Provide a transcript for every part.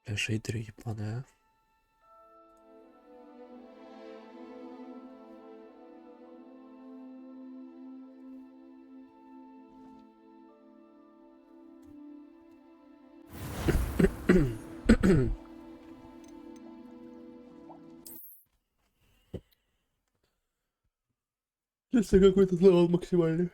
Бля, шейдеры ебаные, а. Если какой-то левел максимальный.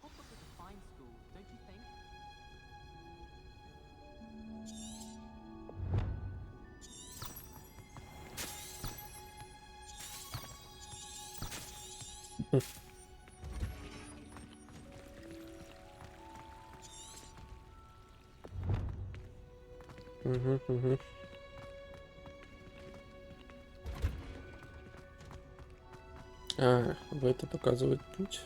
Hogwarts is a fine school, don't you think? А, в это показывает путь.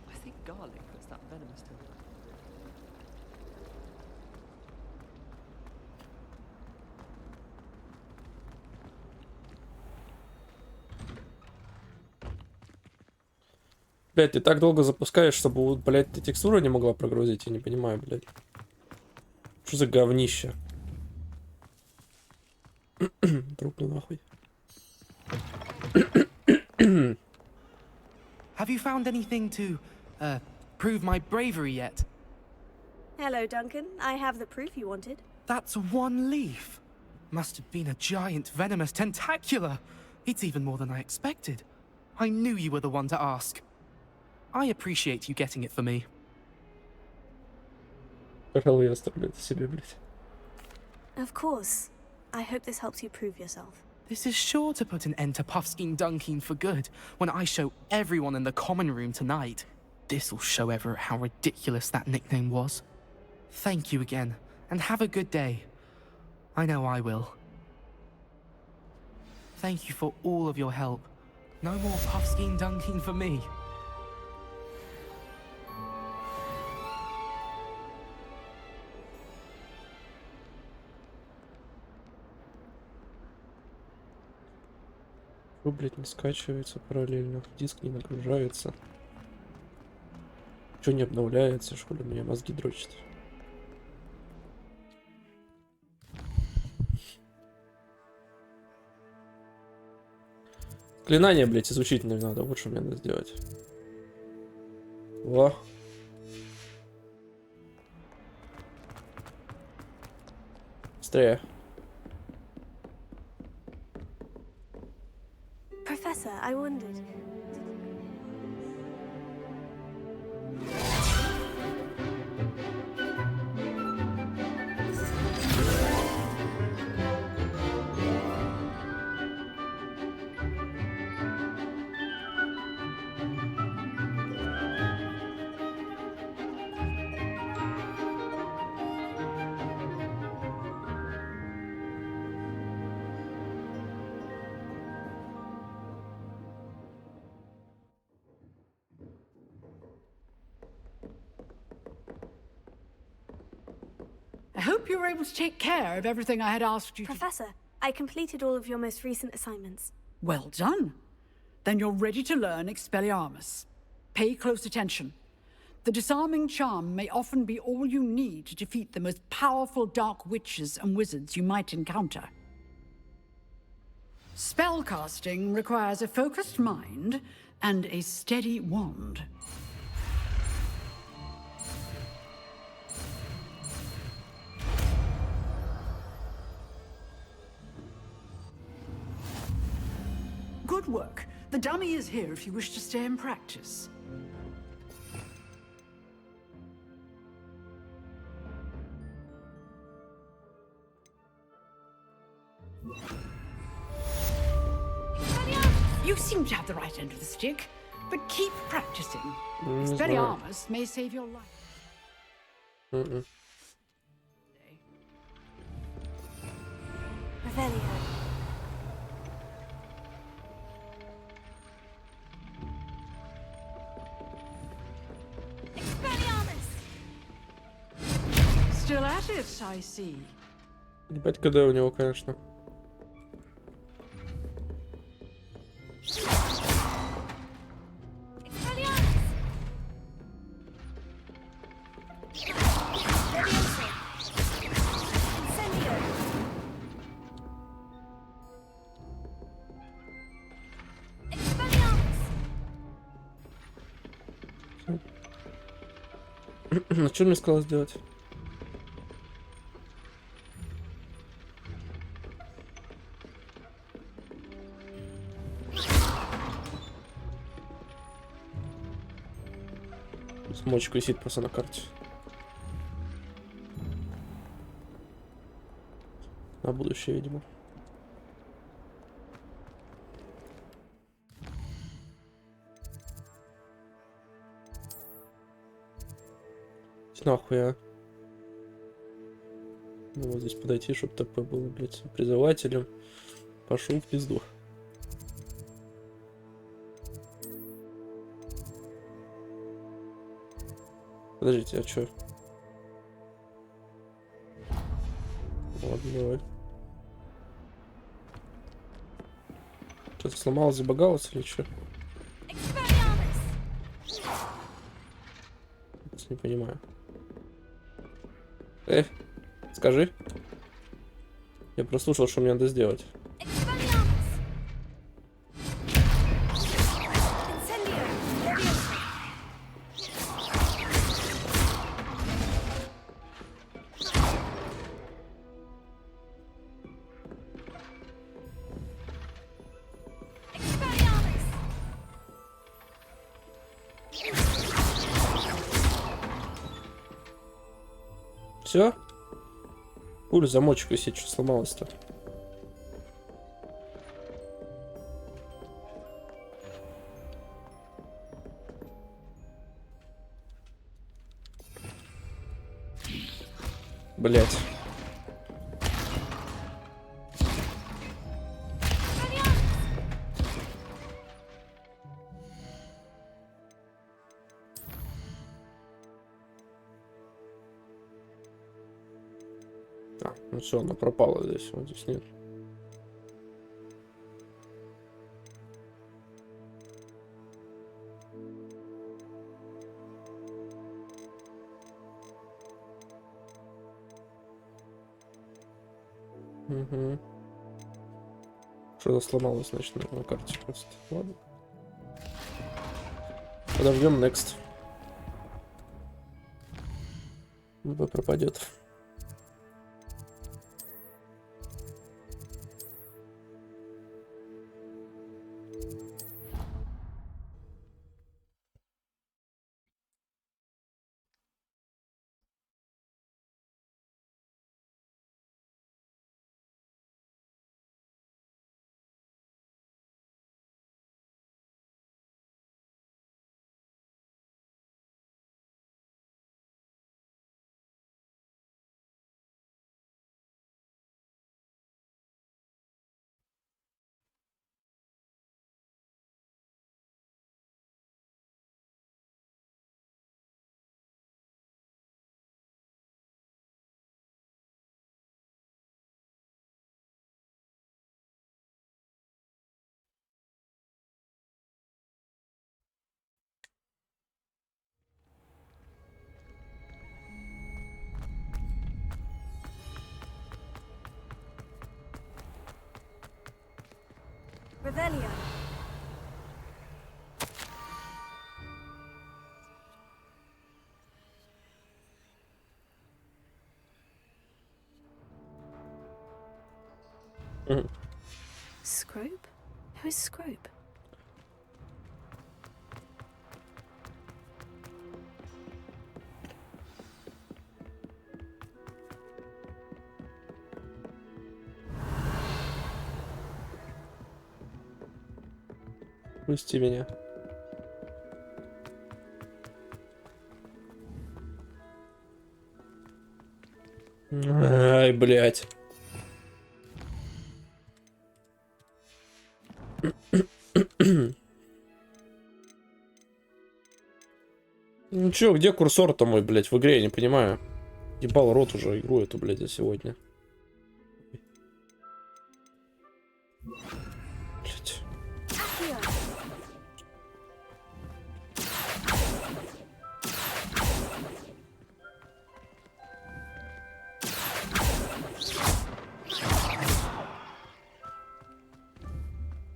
I think garlic puts that venomous to it. Блять, ты так долго запускаешь, чтобы, вот, блять, ты текстуру не могла прогрузить? Я не понимаю, блять. Что за говнище? Трупну нахуй. Have you found anything to, prove my bravery yet? Hello, Duncan. I have the proof you wanted. That's one leaf. Must have been a giant venomous tentacula. It's even more than I expected. I knew you were the one to ask. I appreciate you getting it for me. Пожалуй, я оставлю это себе, блять. Of course. I hope this helps you prove yourself. This is sure to put an end to Puffskein Dunkin for good when I show everyone in the common room tonight. This'll show Everett how ridiculous that nickname was. Thank you again, and have a good day. I know I will. Thank you for all of your help. No more Puffskein Dunkin for me. Что, блять, не скачивается параллельно? Диск не нагружается. Что не обновляется? Что ли меня мозги дрочит? Заклинание, блять, изучить не надо. Вот что мне надо сделать. Во. Быстрее. Professor, I wondered. hope you were able to take care of everything I had asked you to. Professor, I completed all of your most recent assignments. Well done. Then you're ready to learn Expelliarmus. Pay close attention. The disarming charm may often be all you need to defeat the most powerful dark witches and wizards you might encounter. Spellcasting requires a focused mind and a steady wand. Good work. The dummy is here if you wish to stay and practice. You seem to have the right end of the stick, but keep practicing. Expelliarmus may save your life. Revelio. Expelliarmus! Still at it, I see. Ебать, КД у него, конечно. Что мне сказал сделать? Смочка висит просто на карте. На будущее, видимо. Нахуй, а? Ну, вот здесь подойти, чтобы ТП был, блядь, призывателем. Пошел в пизду. Подождите, а чё? Ладно, давай. Что-то сломалось, забагалось или что? Не понимаю. Скажи. Я прослушал, что мне надо сделать. Все? Пулю, замочек висит, что сломалось-то? Блять. Ну все, она пропала здесь, вот здесь нет. Угу. Что-то сломалось, значит, на карте просто. Ладно. Подождем next. Пропадет. Revelio. Scrope? Who is Scrope? Пусти меня. Ай, блядь. Ну чё, где курсор-то мой, блядь, в игре, я не понимаю. Ебал рот уже игру эту, блядь, за сегодня. Блядь.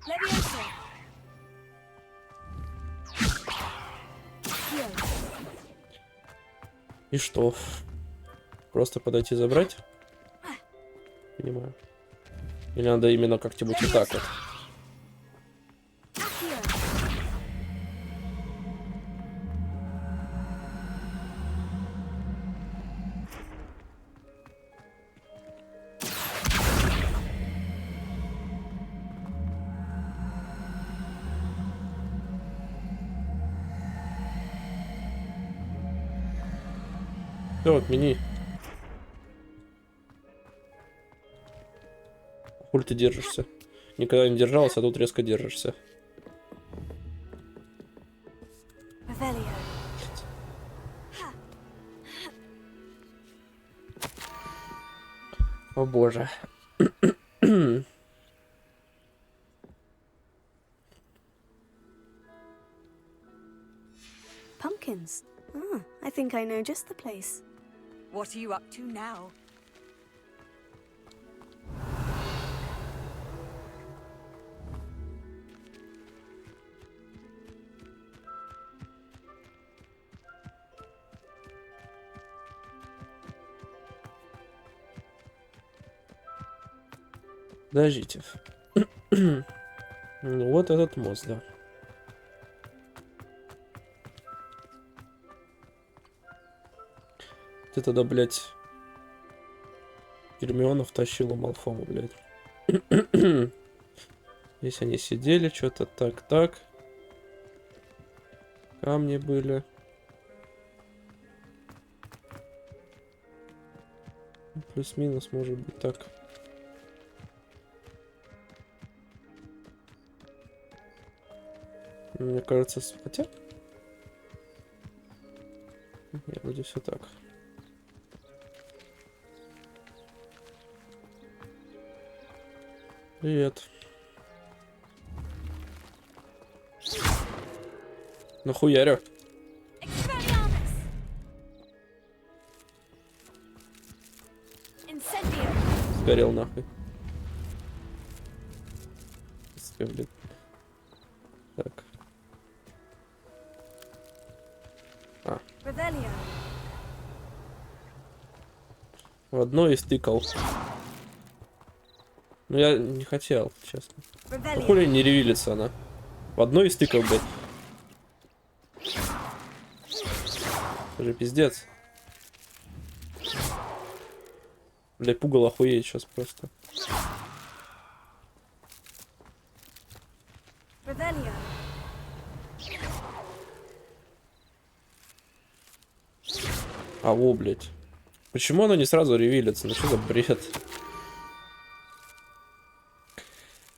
Levioso. Here. И что? Просто подойти забрать? Понимаю. Или надо именно как-нибудь вот так вот? Here. Все, отмени. Хуй ты держишься? Никогда не держался, а тут резко держишься. Revelio. О боже. Pumpkins. Ah, I think I know just the place. What are you up to now? Подождите. Ну, вот этот мост, да. Ты тогда, блядь, Гермиона втащила Малфому, блядь. Здесь они сидели, что-то так. Камни были. Плюс-минус, может быть, так. Мне кажется, хотя... Нет, вроде все так. Привет. Нахуярю. Expelliarmus. Incendio. Сгорел нахуй. Блин. Так. Revelio. В одно из тыкал. Ну я не хотел, честно. Revelio. Хули не ревилится она. В одно из тыкал, блядь. Это же пиздец. Блядь, пугало охуеет сейчас просто. Revelio. А, во, блядь. Почему она не сразу ревилится? Ну что за бред?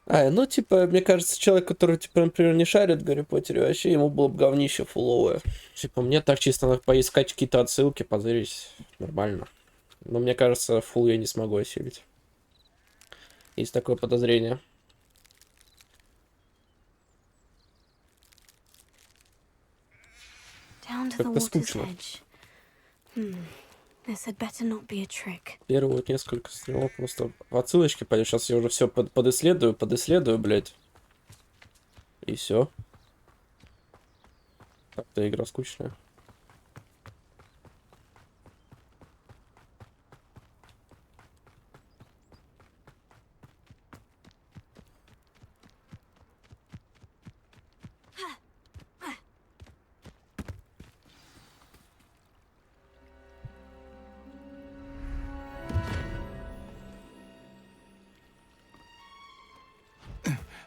Ну, типа, мне кажется, человек, который, типа, например, не шарит в Гарри Поттере, вообще ему было бы говнище фуловое. Типа, мне так чисто надо поискать какие-то отсылки, позырить. Нормально. Но мне кажется, фул я не смогу осилить. Есть такое подозрение. Down to the Как-то water's скучно. edge. This had better not be a trick. Первые вот несколько стримов просто в отсылочке пойдет. Сейчас я уже все подисследую, блядь. И все. Так-то игра скучная.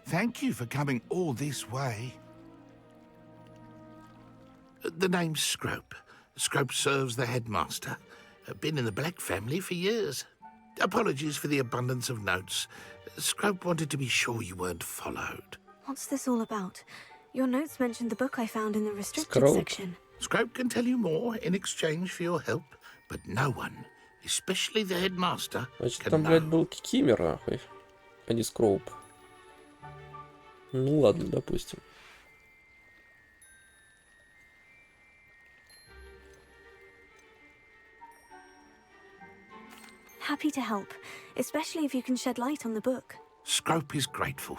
Thank you for coming all this way. The name's Scrope. Scrope serves the headmaster. Been in the Black family for years. Apologies for the abundance of notes. Scrope wanted to be sure you weren't followed. What's this all about? Your notes mentioned the book I found in the restricted Scrope. section. Scrope can tell you more in exchange for your help, but no one, especially the headmaster, Значит, can там, блядь, know. был Кикимер, нахуй. А не Скроуп. Ну ладно, допустим. Happy to help, especially if you can shed light on the book. Scrope is grateful.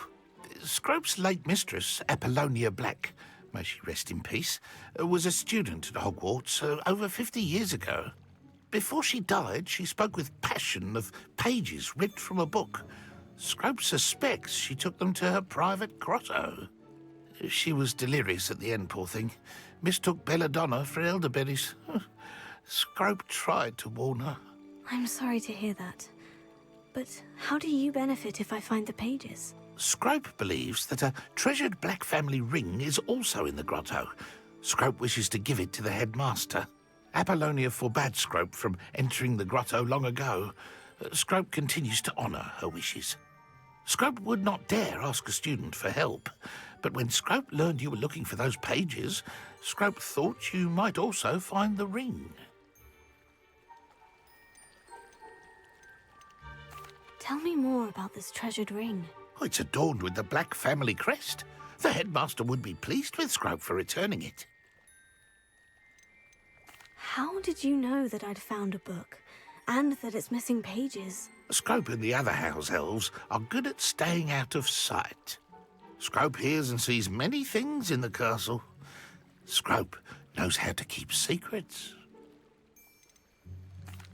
Scrope's late mistress, Apollonia Black, may she rest in peace, was a student at Hogwarts over 50 years ago. Before she died, she spoke with passion of pages ripped from a book. Scrope suspects she took them to her private grotto. She was delirious at the end, poor thing. Mistook belladonna for elderberries. Scrope tried to warn her. I'm sorry to hear that. But how do you benefit if I find the pages? Scrope believes that a treasured Black family ring is also in the grotto. Scrope wishes to give it to the headmaster. Apollonia forbade Scrope from entering the grotto long ago. Scrope continues to honour her wishes. Scrope would not dare ask a student for help, but when Scrope learned you were looking for those pages, Scrope thought you might also find the ring. Tell me more about this treasured ring. Oh, it's adorned with the Black family crest. The headmaster would be pleased with Scrope for returning it. How did you know that I'd found a book, and that it's missing pages? Scrope and the other house elves are good at staying out of sight. Scrope hears and sees many things in the castle. Scrope knows how to keep secrets.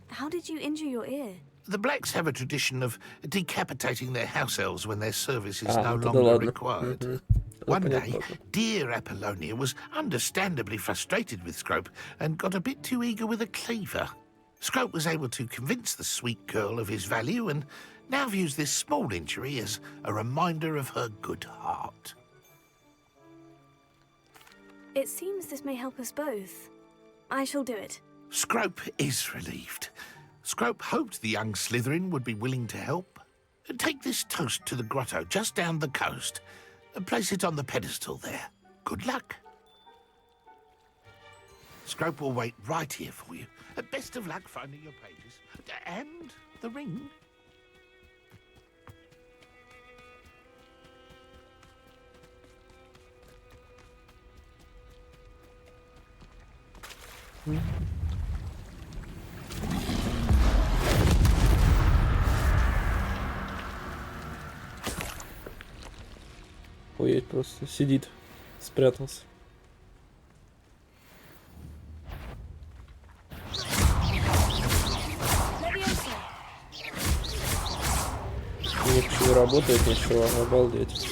How did you injure your ear? The Blacks have a tradition of decapitating their house elves when their service is no вот это longer ладно. required. Это One day, понятно. dear Apollonia was understandably frustrated with Scrope and got a bit too eager with a cleaver. Scrope was able to convince the sweet girl of his value and now views this small injury as a reminder of her good heart. It seems this may help us both. I shall do it. Scrope is relieved. Scrope hoped the young Slytherin would be willing to help. Take this toast to the grotto just down the coast. Place it on the pedestal there. Good luck. Scrope will wait right here for you. Best of luck finding your pages. And the ring. Ой, просто сидит, спрятался. Ничего не работает, ничего, обалдеть.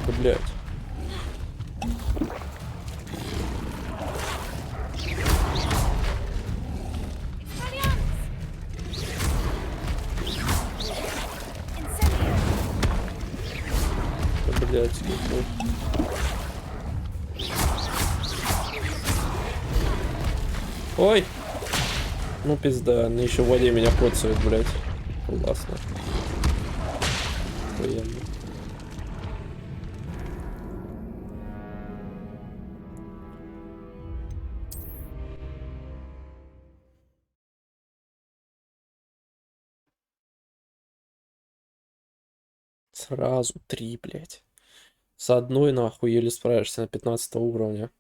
Да, блядь. Да, блядь, ну. Ой! Ну пизда, они еще в воде меня коцают, блядь. Классно. Охуенно. Сразу 3, блядь. С одной нахуй еле справишься на 15 уровня.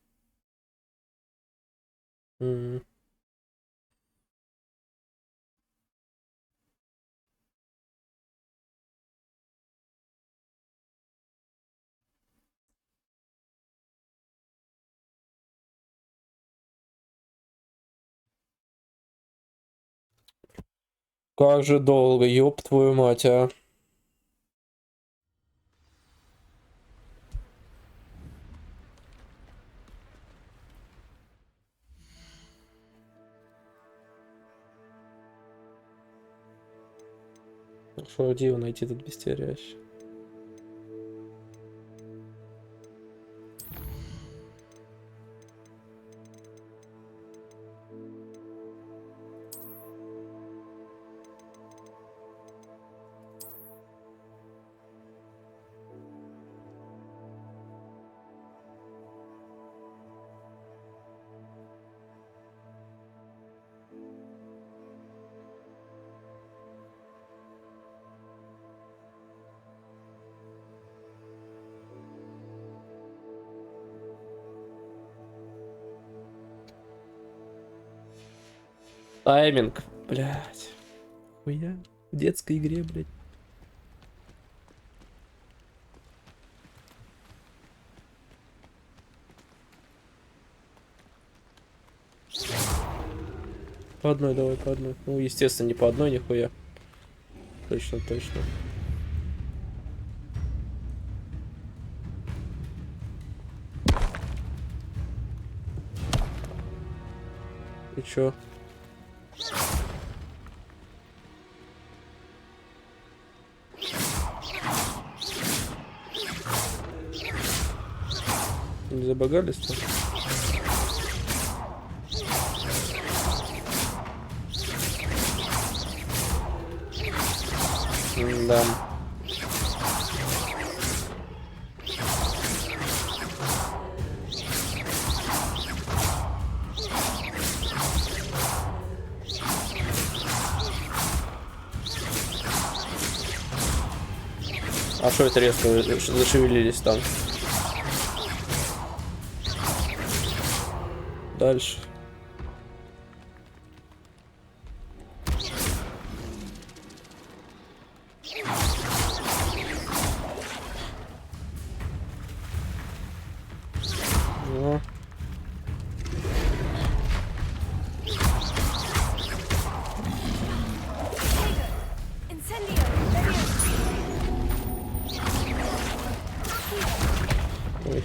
Как же долго, ёб твою мать, а. Что, где его найти тут бестерящий? Тайминг, блядь. Хуя. В детской игре, блядь. По одной, давай, по одной. Ну, естественно, не по одной, нихуя. Точно, точно. И чё? Не забагались-то? Да. А что это резко зашевелились там? Дальше. О. Ой.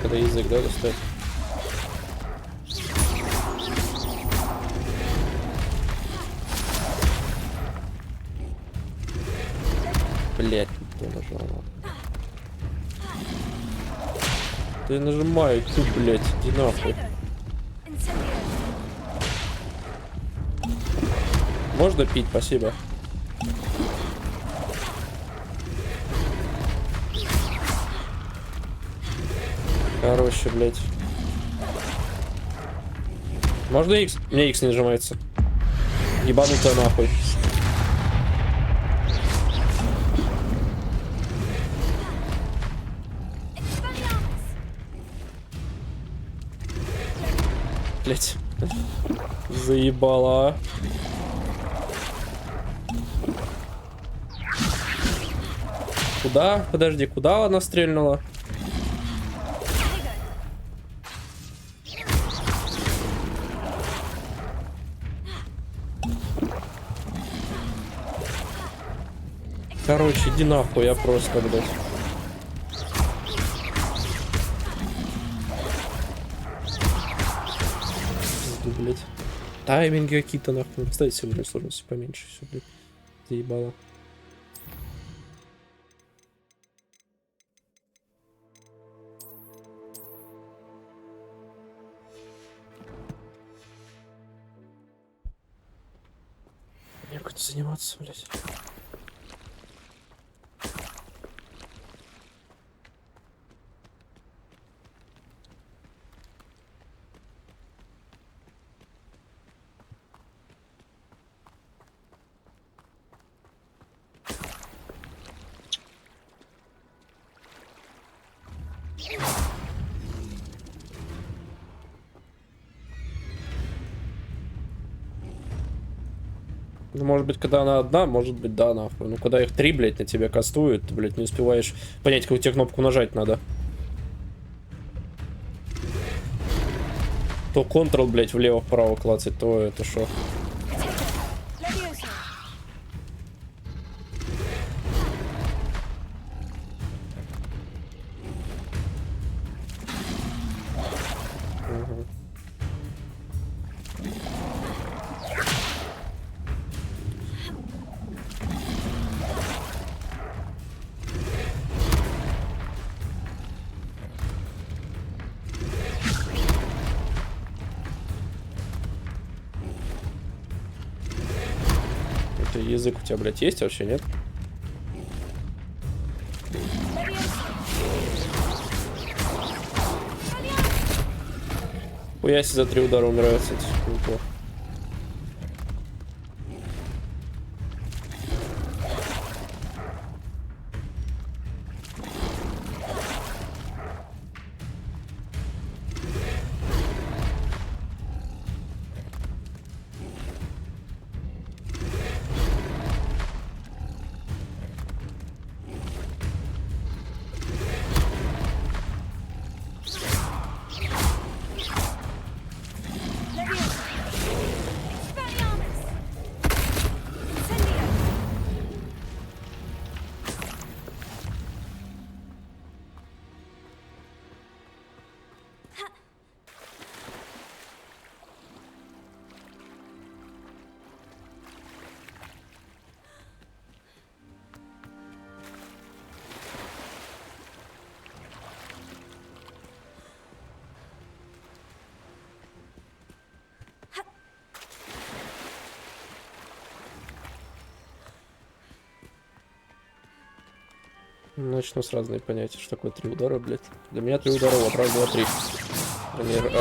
Когда язык, да, достать? Блять, кто нажал? Ты нажимай, ты, блять, иди нахуй. Можно пить, спасибо. Короче, блять. Можно X? Мне X не нажимается. Ебанутая нахуй. Блять. Заебала. Куда? Подожди, куда она стрельнула? Короче, иди нахуй, я просто, блядь. Блядь. Тайминги какие-то нахуй. Кстати, сегодня сложности поменьше. Все, блядь. Заебало. Мне как-то заниматься, блядь. Ну, может быть, когда она одна, может быть, да, нахуй. Ну, когда их 3, блядь, на тебя кастуют, ты, блядь, не успеваешь понять, какую тебе кнопку нажать надо. То Ctrl, блядь, влево-вправо клацать, то это шо. Это язык у тебя, блядь, есть вообще, нет? Хуяси за 3 удара умирает, кстати. Неплохо. Начну с разных понятий, что такое 3 удара, блядь. Для меня 3 удара, вот, раз, два, три.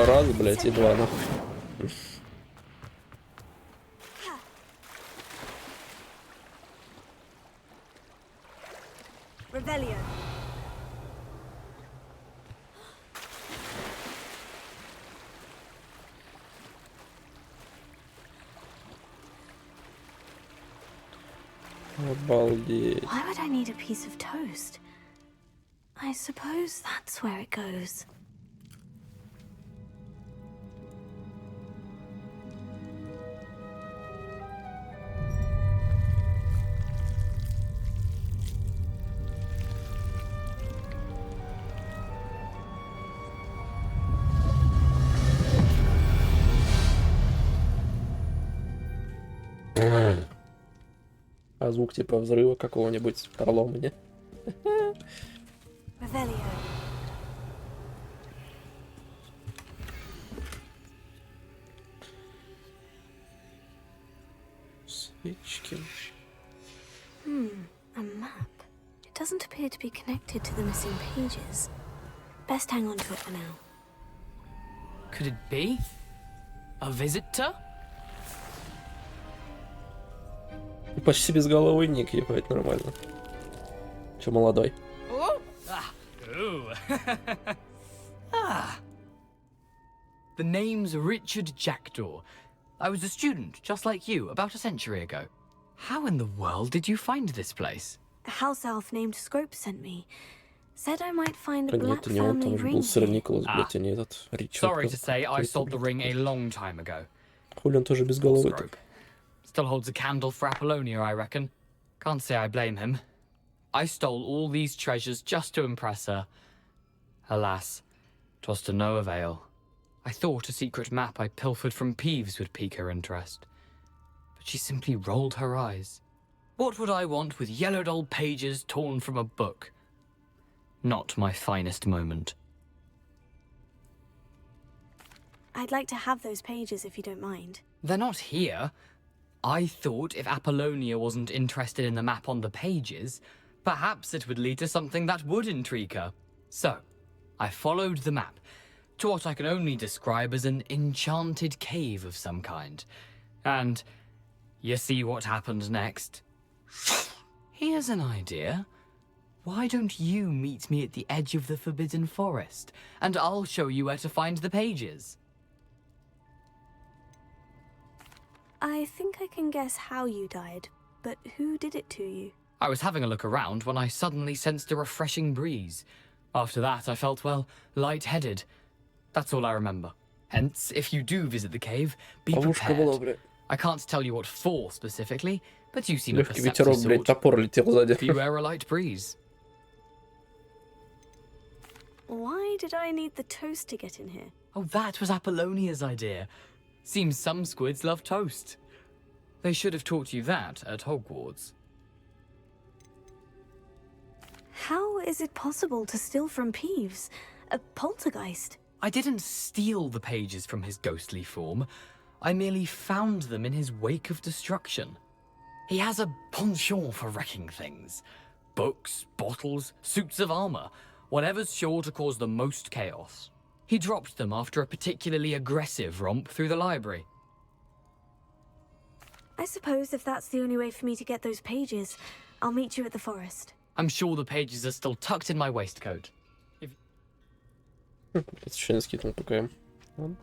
Раз, блядь, и 2, нахуй. Revelio. Обалдеть. Why would I need a piece of toast? I suppose that's where it goes. А звук типа взрыва какого-нибудь пролома, не? Revelio. Свечки. A map. It doesn't appear to be connected to the missing pages. Best hang on to it for now. Could it be? A visitor? Почти без головы ник, ебать, нормально. Че, молодой? Ooh. The name's Richard Jackdaw. I was a student, just like you, about a century ago. How in the world did you find this place? A house elf named Scrope sent me. Said I might find a Да нет, black это не он, там family же ring был сэр here. Николас, блядь, а не этот Ричард. Sorry to say, I sold the ring a long time ago. Хули он тоже без головы Scrope. так. Still holds a candle for Apollonia, I reckon. Can't say I blame him. I stole all these treasures just to impress her. Alas, 'twas to no avail. I thought a secret map I pilfered from Peeves would pique her interest. But she simply rolled her eyes. What would I want with yellowed old pages torn from a book? Not my finest moment. I'd like to have those pages if you don't mind. They're not here. I thought if Apollonia wasn't interested in the map on the pages, perhaps it would lead to something that would intrigue her. So, I followed the map to what I can only describe as an enchanted cave of some kind. And you see what happened next? Here's an idea. Why don't you meet me at the edge of the Forbidden Forest, and I'll show you where to find the pages? I think I can guess how you died, but who did it to you? I was having a look around when I suddenly sensed a refreshing breeze. After that, I felt, well, lightheaded. That's all I remember. Hence, if you do visit the cave, be Ловушка была, prepared. блядь. I can't tell you what for specifically, but you seem a Легкий perceptive ветерок, блядь, sort. топор летел сзади. Beware a light breeze. Why did I need the toast to get in here? Oh, that was Apollonia's idea. Seems some squids love toast. They should have taught you that at Hogwarts. How is it possible to steal from Peeves? A poltergeist? I didn't steal the pages from his ghostly form. I merely found them in his wake of destruction. He has a penchant for wrecking things. Books, bottles, suits of armor, whatever's sure to cause the most chaos. He dropped them after a particularly aggressive romp through the library. I suppose if that's the only way for me to get those pages, I'll meet you at the forest. I'm sure the pages are still tucked in my waistcoat. Случайно скинул ПКМ. Ладно.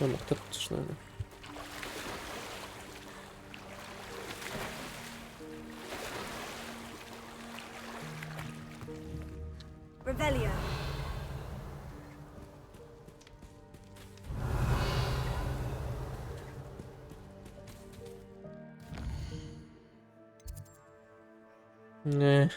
Ладно, кто тут с нами? Revelio. Не.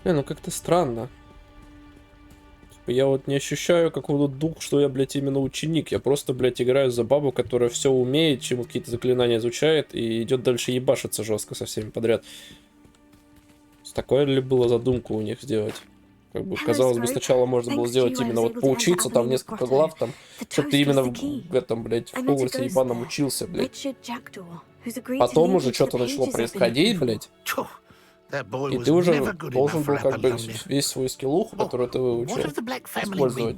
Ну как-то странно. Типа, я вот не ощущаю какого-то духа, что я, блядь, именно ученик. Я просто, блядь, играю за бабу, которая все умеет, чему какие-то заклинания изучает и идет дальше ебашиться жестко со всеми подряд. Такое ли было задумка у них сделать? Как бы, казалось бы, сначала можно было сделать именно вот поучиться, там несколько глав, там, чтобы ты именно в этом, блядь, в Хогвартсе ебаном учился, блядь. Потом уже что-то начало происходить, блядь. И ты уже должен был как бы весь свой скиллуху, которую ты выучил, использовать.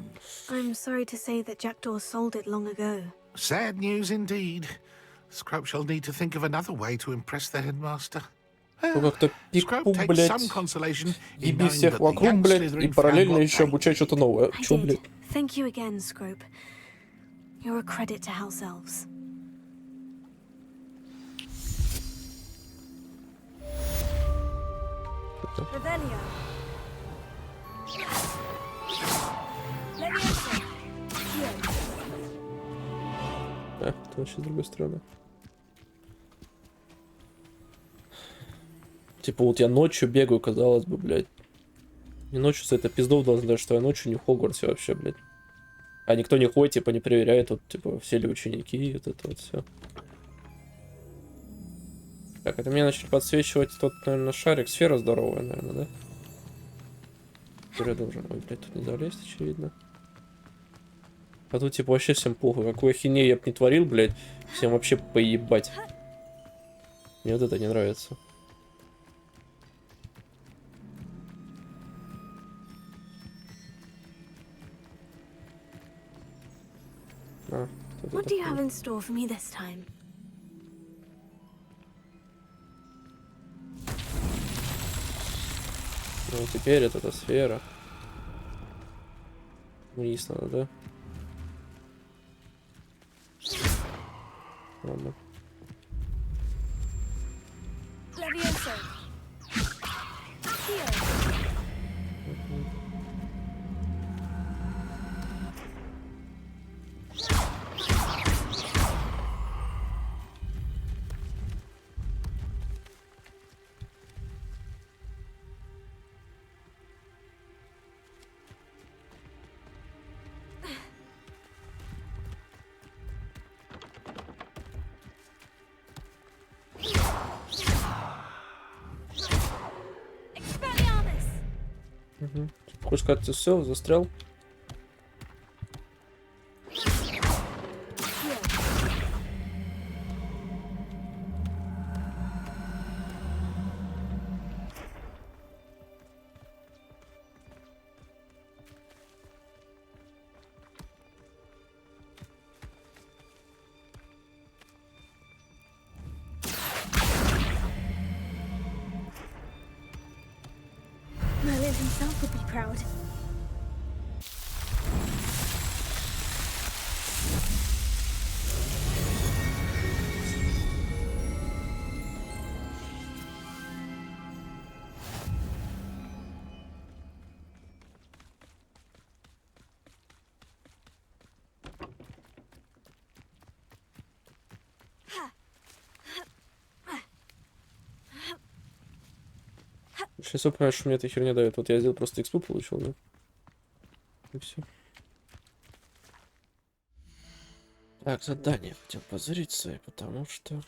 Sad news indeed. Scrope shall need to think of another way to impress the headmaster. Ну как-то пик-пук, Scrope takes блядь, some consolation in еби knowing всех that the вокруг, young блядь, и Slytherin параллельно found еще what обучать что-то новое. Чё, блядь? Thank you again, Scrope. You're a credit to House Elves. Revelio. Leviosa. Here. А, это вообще с другой стороны. Типа вот я ночью бегаю, казалось бы, блядь. Не ночью с этой пиздов должен дать, что я ночью не в Хогвартсе вообще, блядь. А никто не ходит, типа, не проверяет, вот, типа, все ли ученики, и вот это вот все. Так, это мне начали подсвечивать тот, наверное, шарик. Сфера здоровая, наверное, да? Я должен... Ой, блядь, тут не залезть, очевидно. А тут, типа, вообще всем похуй. Какую ахинею я б не творил, блядь. Всем вообще поебать. Мне вот это не нравится. А, What do you have in store for me this time? Ну, теперь это эта сфера. Вниз надо, да? Ладно. Leviosa. Here. Хочешь сказать, все, застрял? Merlin himself would be proud. Сейчас я понимаю, что мне эта херня дает. Вот я сделал просто экспу получил, да? И все. Так, задание хотел позырить свои, потому что...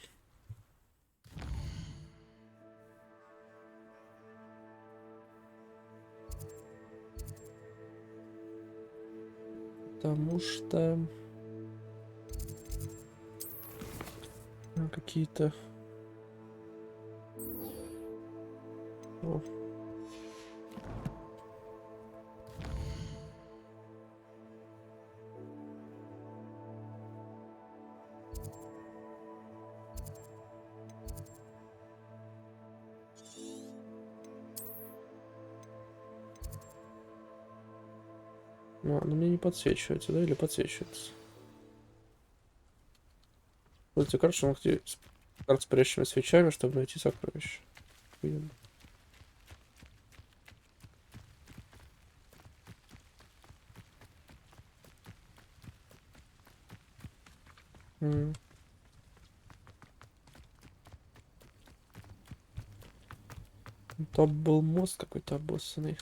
Какие-то... О. Ну, оно мне не подсвечивается, да? Или подсвечивается? Вот тебе кажется, что он карт с парящими свечами, чтобы найти сокровище. Охуенно. Там был мост какой-то обоссанный.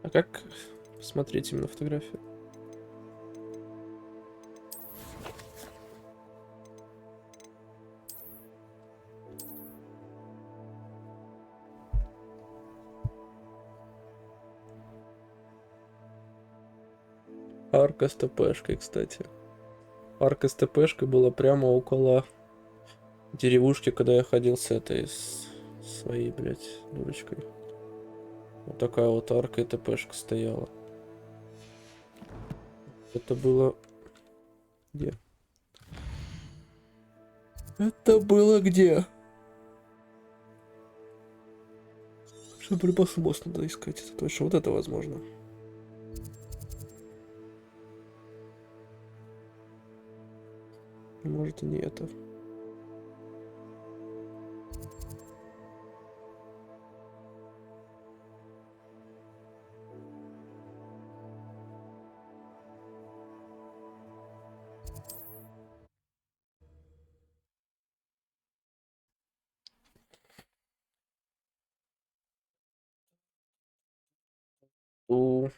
А как посмотреть именно фотографию? Арка с ТПшкой, кстати. Арка с ТПшкой была прямо около деревушки, когда я ходил с этой, с своей, блядь, дурочкой. Вот такая вот арка и ТПшка стояла. Это было... Где? Это было где? Что припасы мост надо искать, это точно. Вот это возможно. Может и не это. У...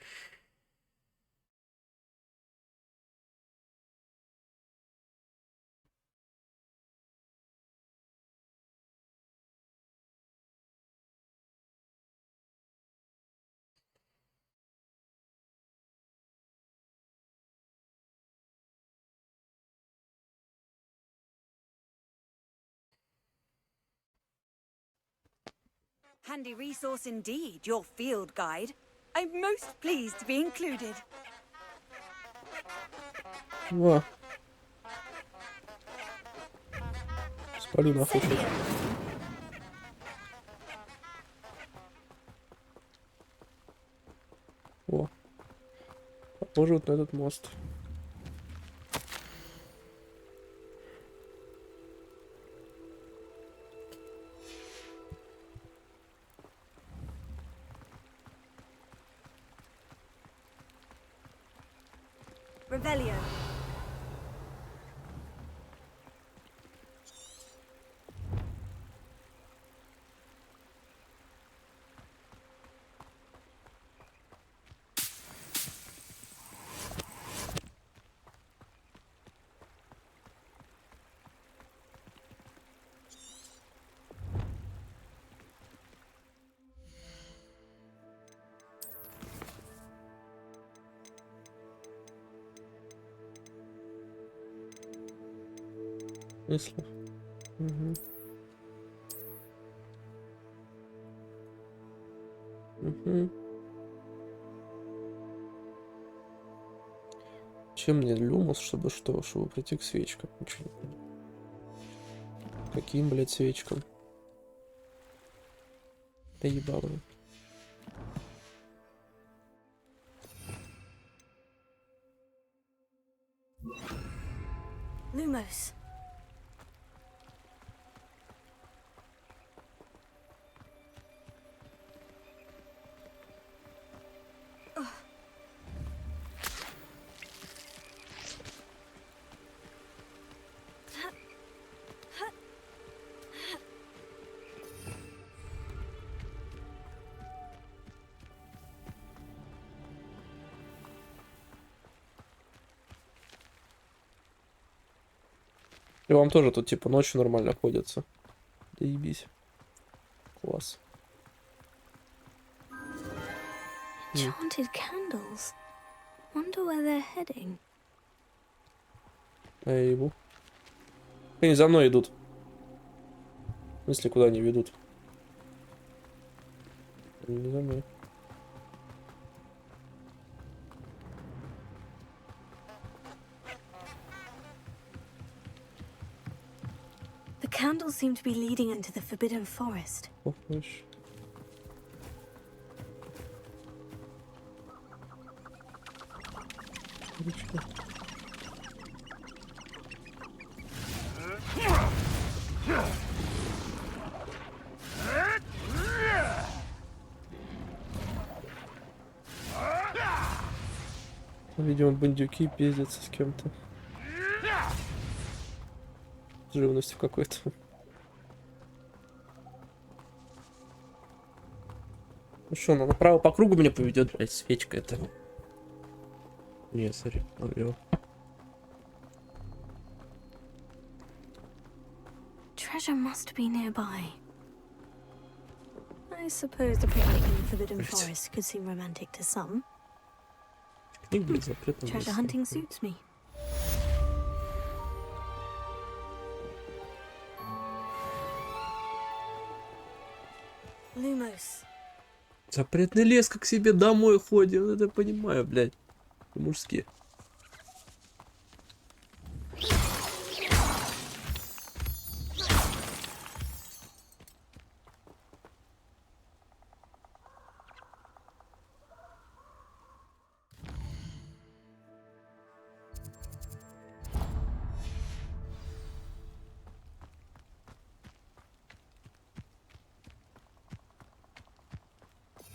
Handy resource indeed, your field guide. I'm most pleased to be included. Во. Спали нахуй. О. Похоже вот на этот мост. Revelio. смысле? Угу. Угу. Чем мне люмус, чтобы что? Чтобы прийти к свечкам? Ничего не понимаю. Каким, блядь, свечкам? Да ебаную. Lumos. И вам тоже тут типа ночью нормально ходится. Да ебись. Класс. Enchanted candles. Wonder where they're heading. А я ебу. Они за мной идут. В смысле, куда они ведут? Они не за мной. The candles seem to be leading into the Forbidden Forest. Похож. Ручка. Видимо, бандюки пиздятся с кем-то. Живностью какой-то. Ну что, она направо по кругу меня поведет, блядь, свечка это. Нет, смотри, налево. Treasure must be nearby. I suppose the picnic in the Forbidden Forest could seem romantic to some. Книг, блядь, запретно. Treasure hunting suits me. Lumos. Запретный лес, как к себе домой ходим. Вот это понимаю, блядь. По-мужски.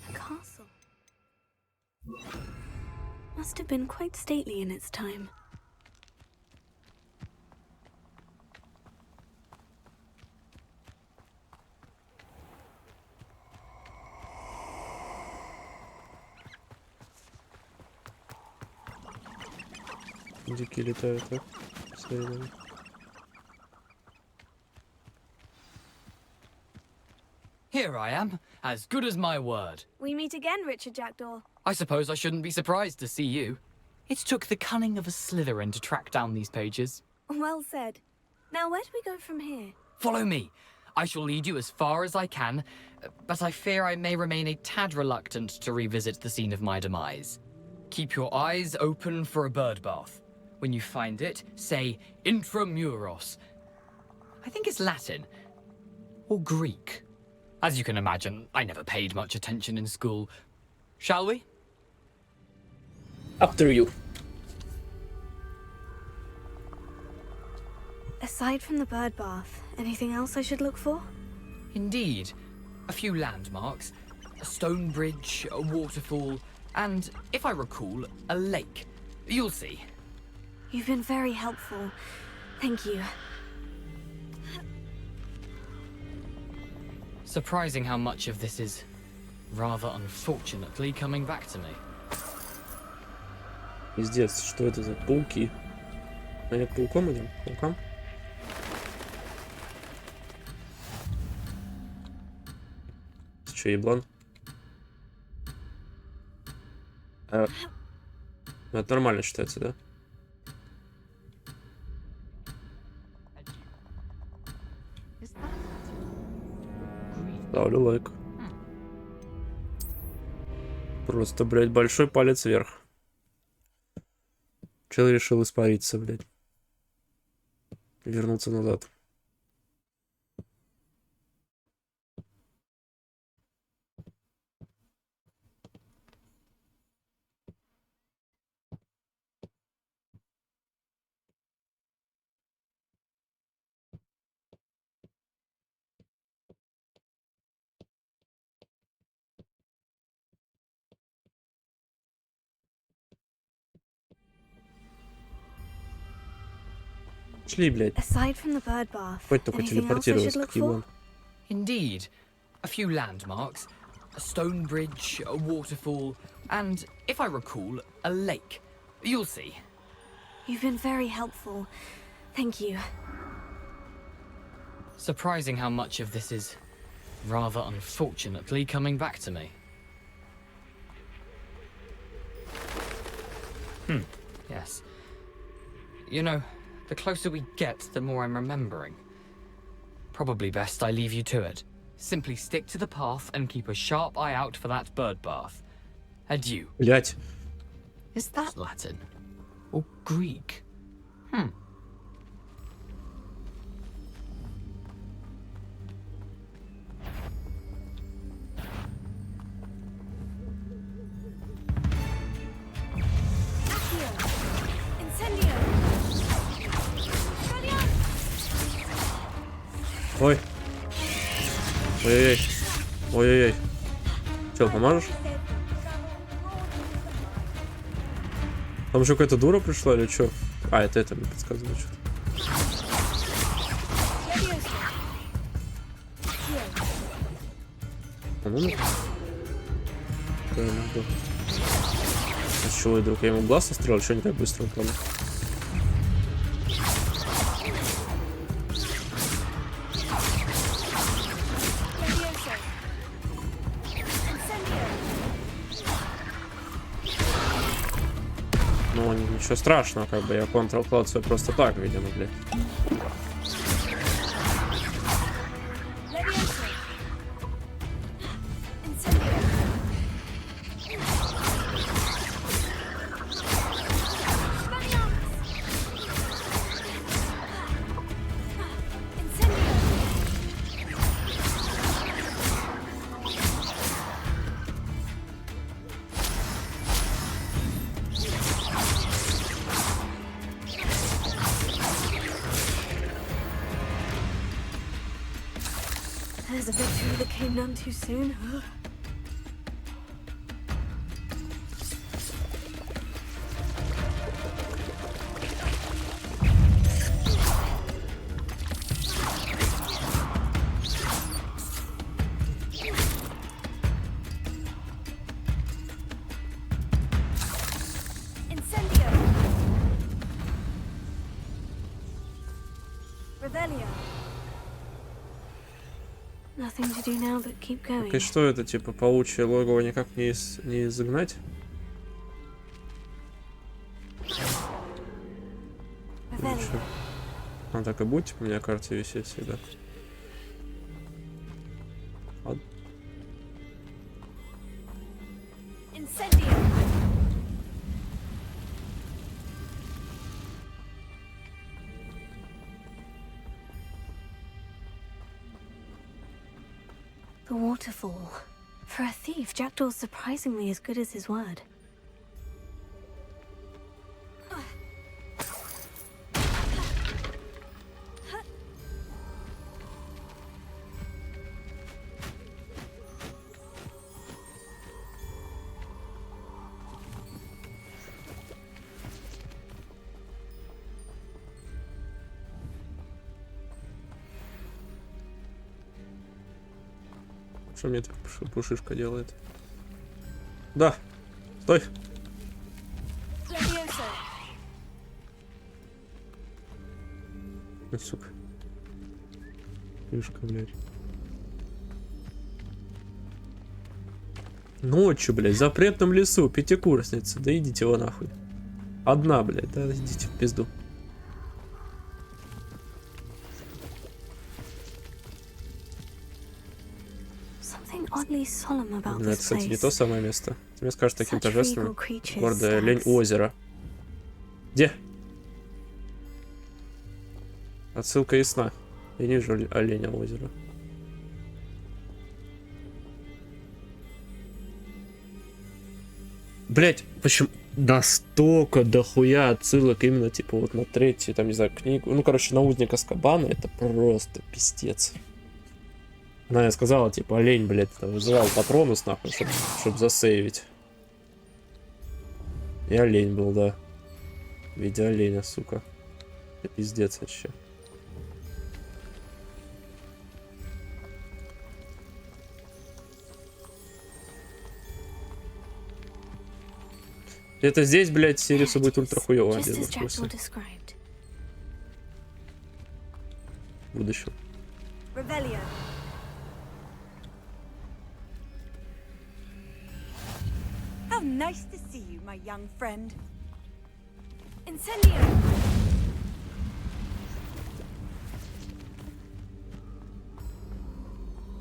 A castle. Must have been quite stately in its time. Дики летают, а? Посмотри. Here I am, as good as my word. We meet again, Richard Jackdaw. I suppose I shouldn't be surprised to see you. It took the cunning of a Slytherin to track down these pages. Well said. Now, where do we go from here? Follow me. I shall lead you as far as I can, but I fear I may remain a tad reluctant to revisit the scene of my demise. Keep your eyes open for a bird bath. When you find it, say intramuros. I think it's Latin. Or Greek. As you can imagine, I never paid much attention in school. Shall we? After you. Aside from the bird bath, anything else I should look for? Indeed. A few landmarks. A stone bridge, a waterfall, and, if I recall, a lake. You'll see. You've been very helpful. Thank you. Surprising how much of this is, rather unfortunately, coming back to me. Пиздец, что это за пауки? А я к паукам идем? Паукам? Ты чё, еблан? А... Это нормально считается, да? Ставлю лайк. Просто, блядь, большой палец вверх. Чел решил испариться, блядь. Вернуться назад. Шли, блядь. Aside from the bird bath, Хоть только anything else I should телепортироваться, look как еблан. for? Indeed. A few landmarks, a stone bridge, a waterfall, and, if I recall, a lake. You'll see. You've been very helpful. Thank you. Surprising how much of this is, rather unfortunately, coming back to me. Yes. You know, the closer we get, the more I'm remembering. Probably best I leave you to it. Simply stick to the path and keep a sharp eye out for that bird bath. Adieu. Блядь. Is that Latin? Or Greek? Incendio! Ой. Ой-ой-ой. Ой-ой-ой. Чел, поможешь? Там еще какая-то дура пришла или что? А, это мне подсказывает что-то. По-моему. Правильно, да. А с чего, друг? Я ему в глаз настрелял, что не так быстро, правда? Ну, ничего страшного, как бы я контрол-клад свой просто так, видимо, блядь. There's a victory that came none too soon. Incendio! Revelio! Nothing to do now but keep going. Так и что это, типа, паучье логово никак не изгнать? Revelio. А так и будет, типа, у меня на карте висеть всегда. Ладно. Incendio! The waterfall. For a thief, Jackdaw's surprisingly as good as his word. Что мне так пушишка делает? Да. Стой. Levioso! Ой, сука. Пушка, блядь. Ночью, блядь, в запретном лесу, пятикурсница. Да идите вы нахуй. Одна, блядь, да идите в пизду. very solemn about Это, this кстати, не place. то самое место. Ты мне скажешь таким Such торжественным. regal creatures, Гордая лень stags. у озера. Где? Отсылка ясна. Я не вижу оленя у озера. Блять, почему настолько дохуя отсылок именно типа вот на третью, там, не знаю, книгу. Ну, короче, на узника Азкабана, это просто пиздец. Она сказала, типа, олень, блядь, там, вызывал патронус, нахуй, чтобы засейвить. И олень был, да. В виде оленя, сука. Это пиздец вообще. Это здесь, блядь, Сириусу будет ультра хуёво Just одет, as в Jackdaw смысле. described. В будущем. Revelio. How nice to see you, my young friend. Incendio.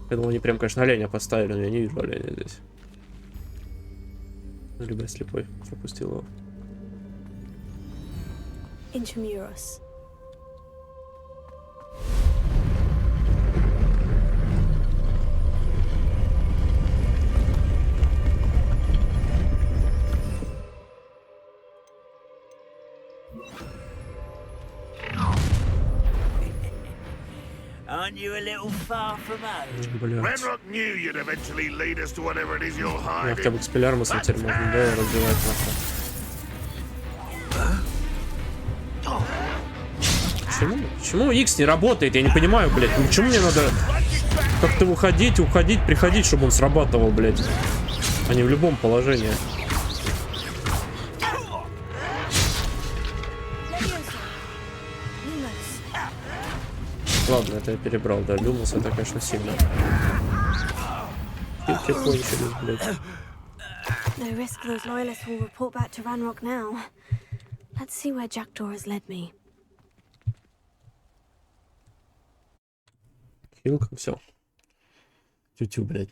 Я думал, они прям, конечно, оленя поставили, но я не вижу оленя здесь. Ну, либо я слепой, пропустил его. Intramuros. Aren't you a little far from home? Блядь. Renrock knew you'd eventually lead us to whatever it is you're Ну, хотя hiding. бы экспелярмусом теперь можно, да, разбивать нахуй. Почему X не работает? Я не понимаю, блядь. Почему мне надо как-то уходить, приходить, чтобы он срабатывал, блядь. А не в любом положении. Ладно, это я перебрал, да. Люмус это, конечно, сильно. Хитки кончились, блядь. No risk those loyalists will report back to Ranrock now. Let's see where Jackdaw has led me. Хилка, все. Тю-тю, блядь.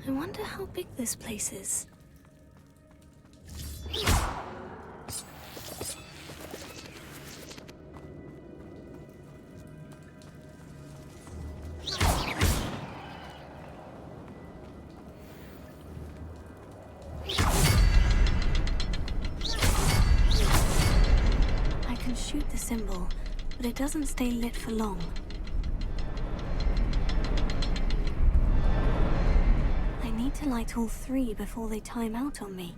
I wonder how big this place is. I can shoot the symbol, but it doesn't stay lit for long. I need to light all three before they time out on me.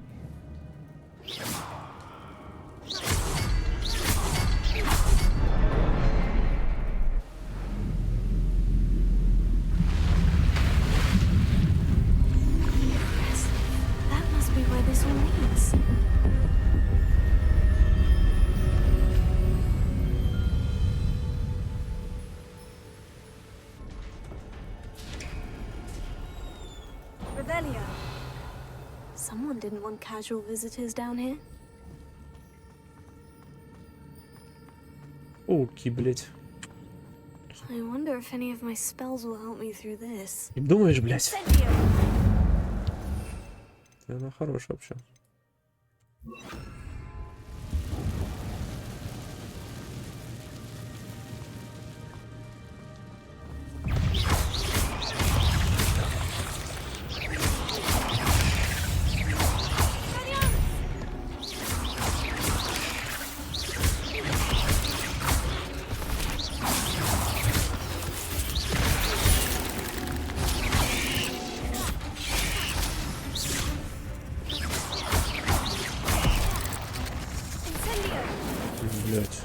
That must be where this all leads. Revelio. Someone didn't want casual visitors down here. Оуки, блядь. I wonder if any of my spells will help me through this. Не думаешь, блядь? Incendio. Она хорошая вообще. Блядь.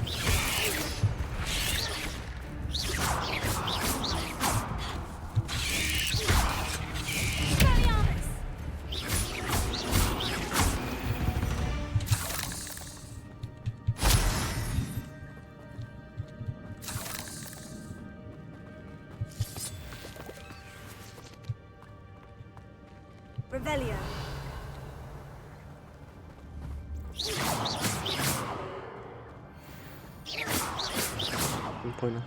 Revelio. Не понял.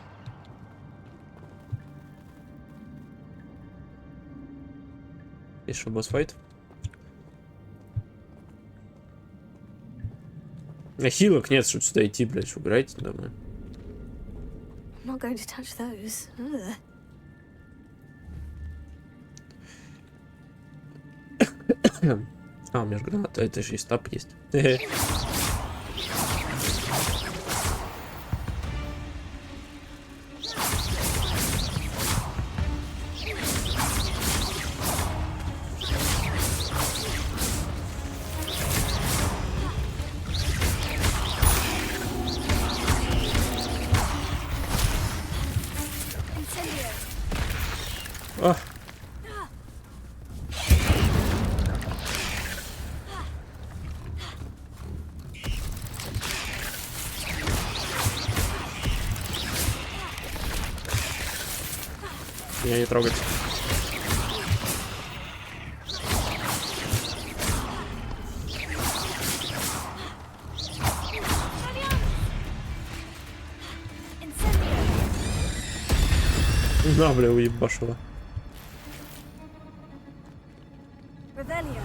Есть что, босс-файт? Хилок нет, чтобы сюда идти, блядь, убирайте домой. I'm not going to touch those. Ugh. А, у меня же граната, это же и стаб есть. А. Меня не трогать. На, бля, уебашила. Revelio.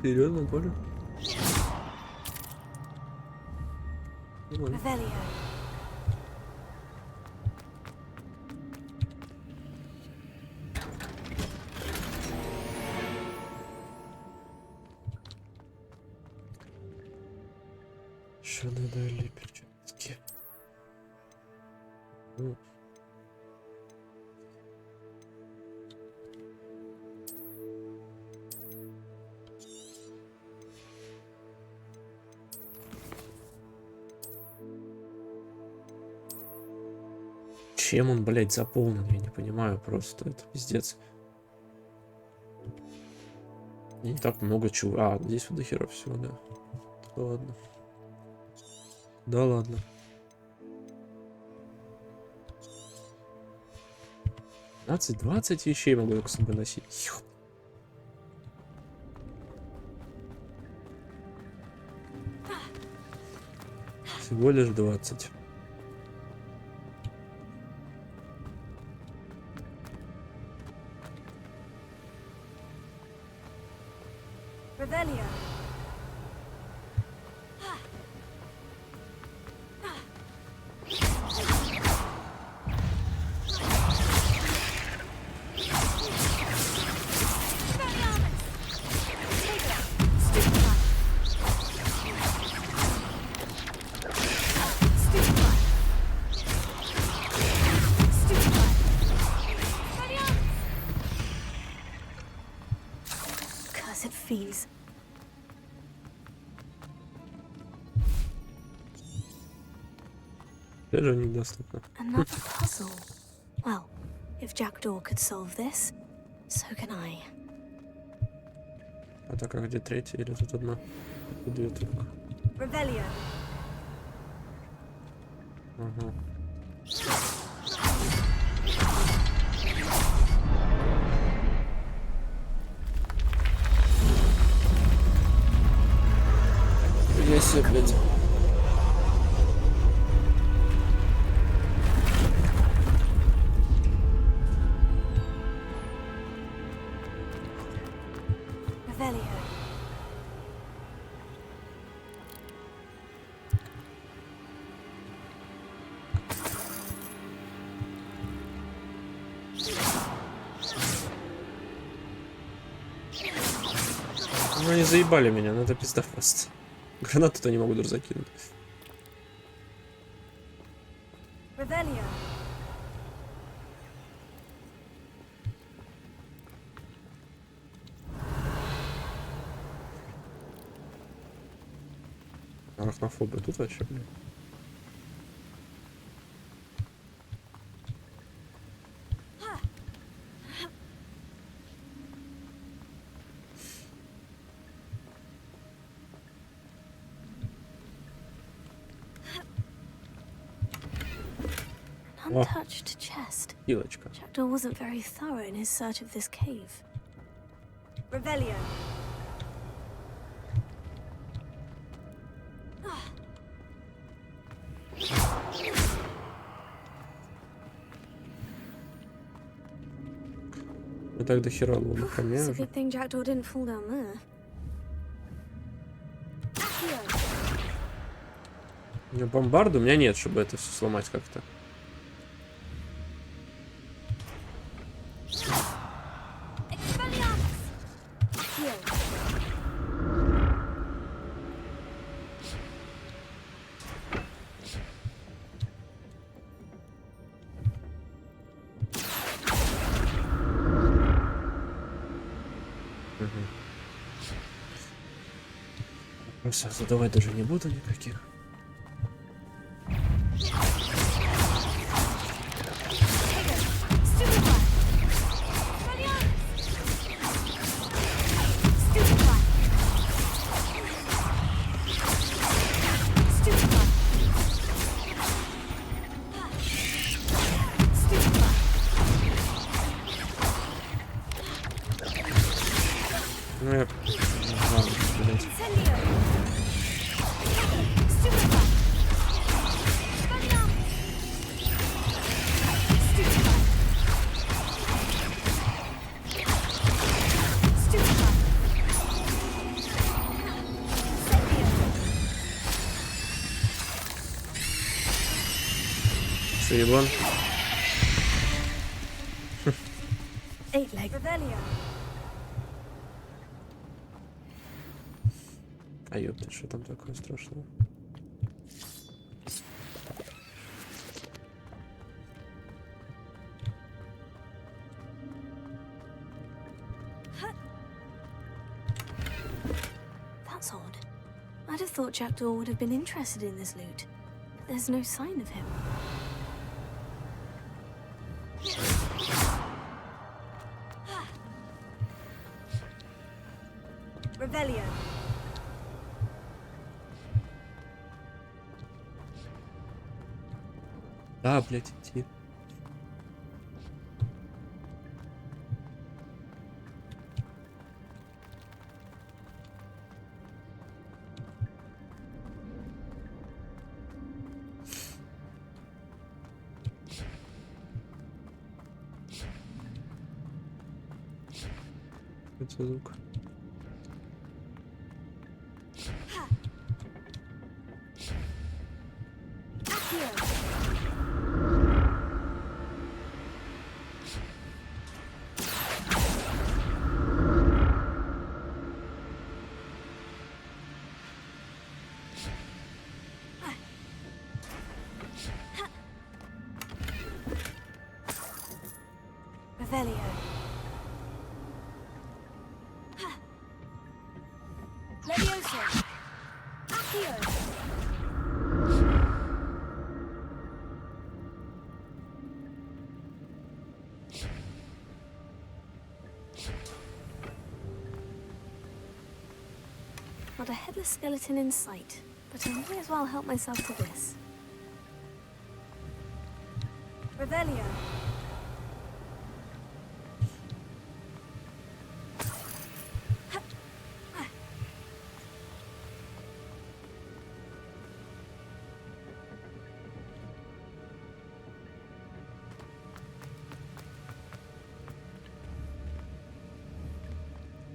Серьезно, Коля? Revelio. Что надо перчатки? Чем он, блядь, заполнен? Я не понимаю просто. Это пиздец. Не так много чего. А, здесь вот до хера всего, да. Да ладно. Да ладно. $20 вещей могу только с собой носить. Всего лишь 20. Revelio. Cursed fiends. Даже недоступно. Another puzzle. Well, if Jackdaw could solve this, so can I. А так, а где третья? Или тут одна? Тут две только. Revelio. Ага. Я себе, блядь. Revelio. Ну они заебали меня, надо пизда просто. Гранату-то не могу даже закинуть. Revelio. Арахнофобы тут вообще, блин. untouched chest. Пилочка. Jackdaw wasn't very thorough in his search of this cave. Revelio. Не так до хера было на It's коне a уже. good thing Jackdaw didn't fall down there. У меня бомбарды, у меня нет, чтобы это все сломать как-то. Вопросов задавать даже не буду никаких. Ну я... Ладно, блядь. Что, ебан? Eight leg. Revelio. А ёпта, что там такое страшное? That's odd. I'd have thought Jackdaw would have been interested in this loot. But there's no sign of him. Revelio. Да, блядь, иди. Это звук. Revelio. Levioso. Accio. Not a headless skeleton in sight, but I may as well help myself to this. Revelio.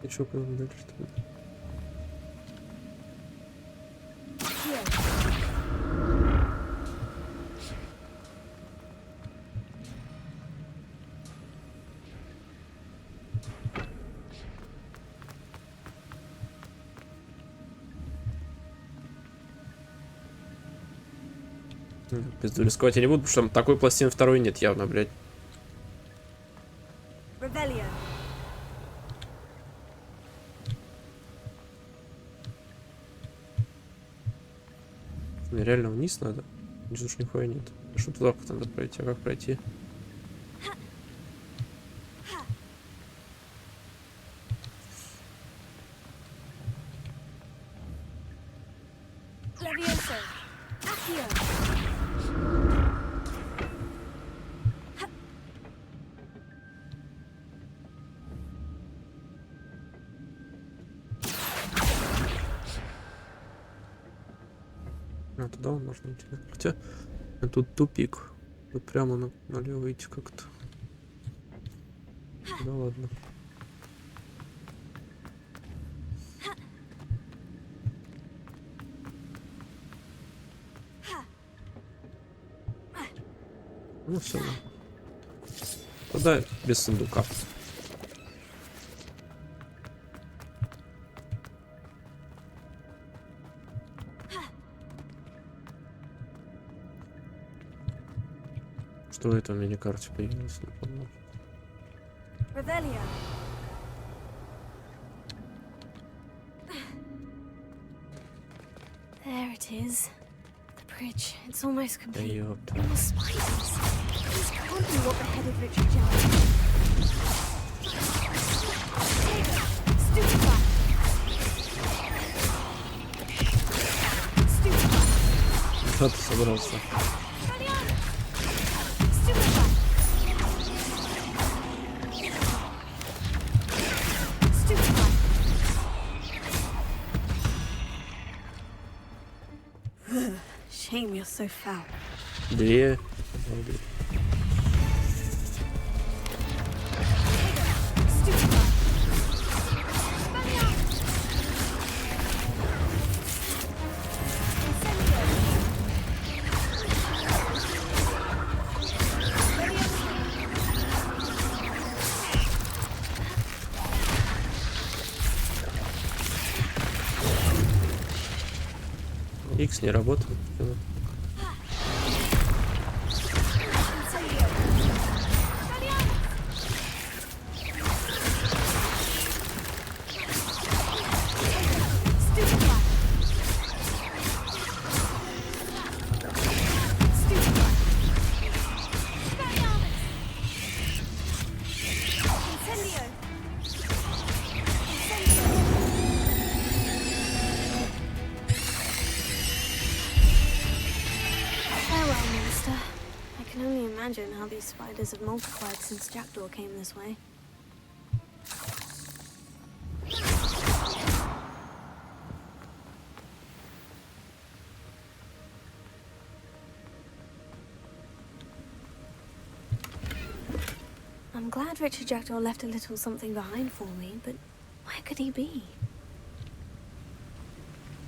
И что прям дальше что ли? Пизду, рисковать я не буду, потому что там такой пластины второй нет явно, блядь. Revelio. Мне реально вниз надо? Здесь уж нихуя нет. А что туда надо пройти? А как пройти? Levioso. Accio. А, туда можно идти. Хотя тут тупик. Тут прямо налево идти как-то. Да ладно. Ну все. Туда без сундука. Что это на миникарте появилось, не помню. Revelio. There it is. The bridge. It's almost Да complete. ёпта. More spiders. This can't be what beheaded Richard Jones. Stupefy. Stupefy. Что ты собрался? Stupefy. Stupefy. Shame you're so foul. Две. Stupefy. Икс не работает. Farewell, Minister. I can only imagine how these spiders have multiplied since Jackdaw came this way. I'm glad Richard Jackdaw left a little something behind for me, but where could he be?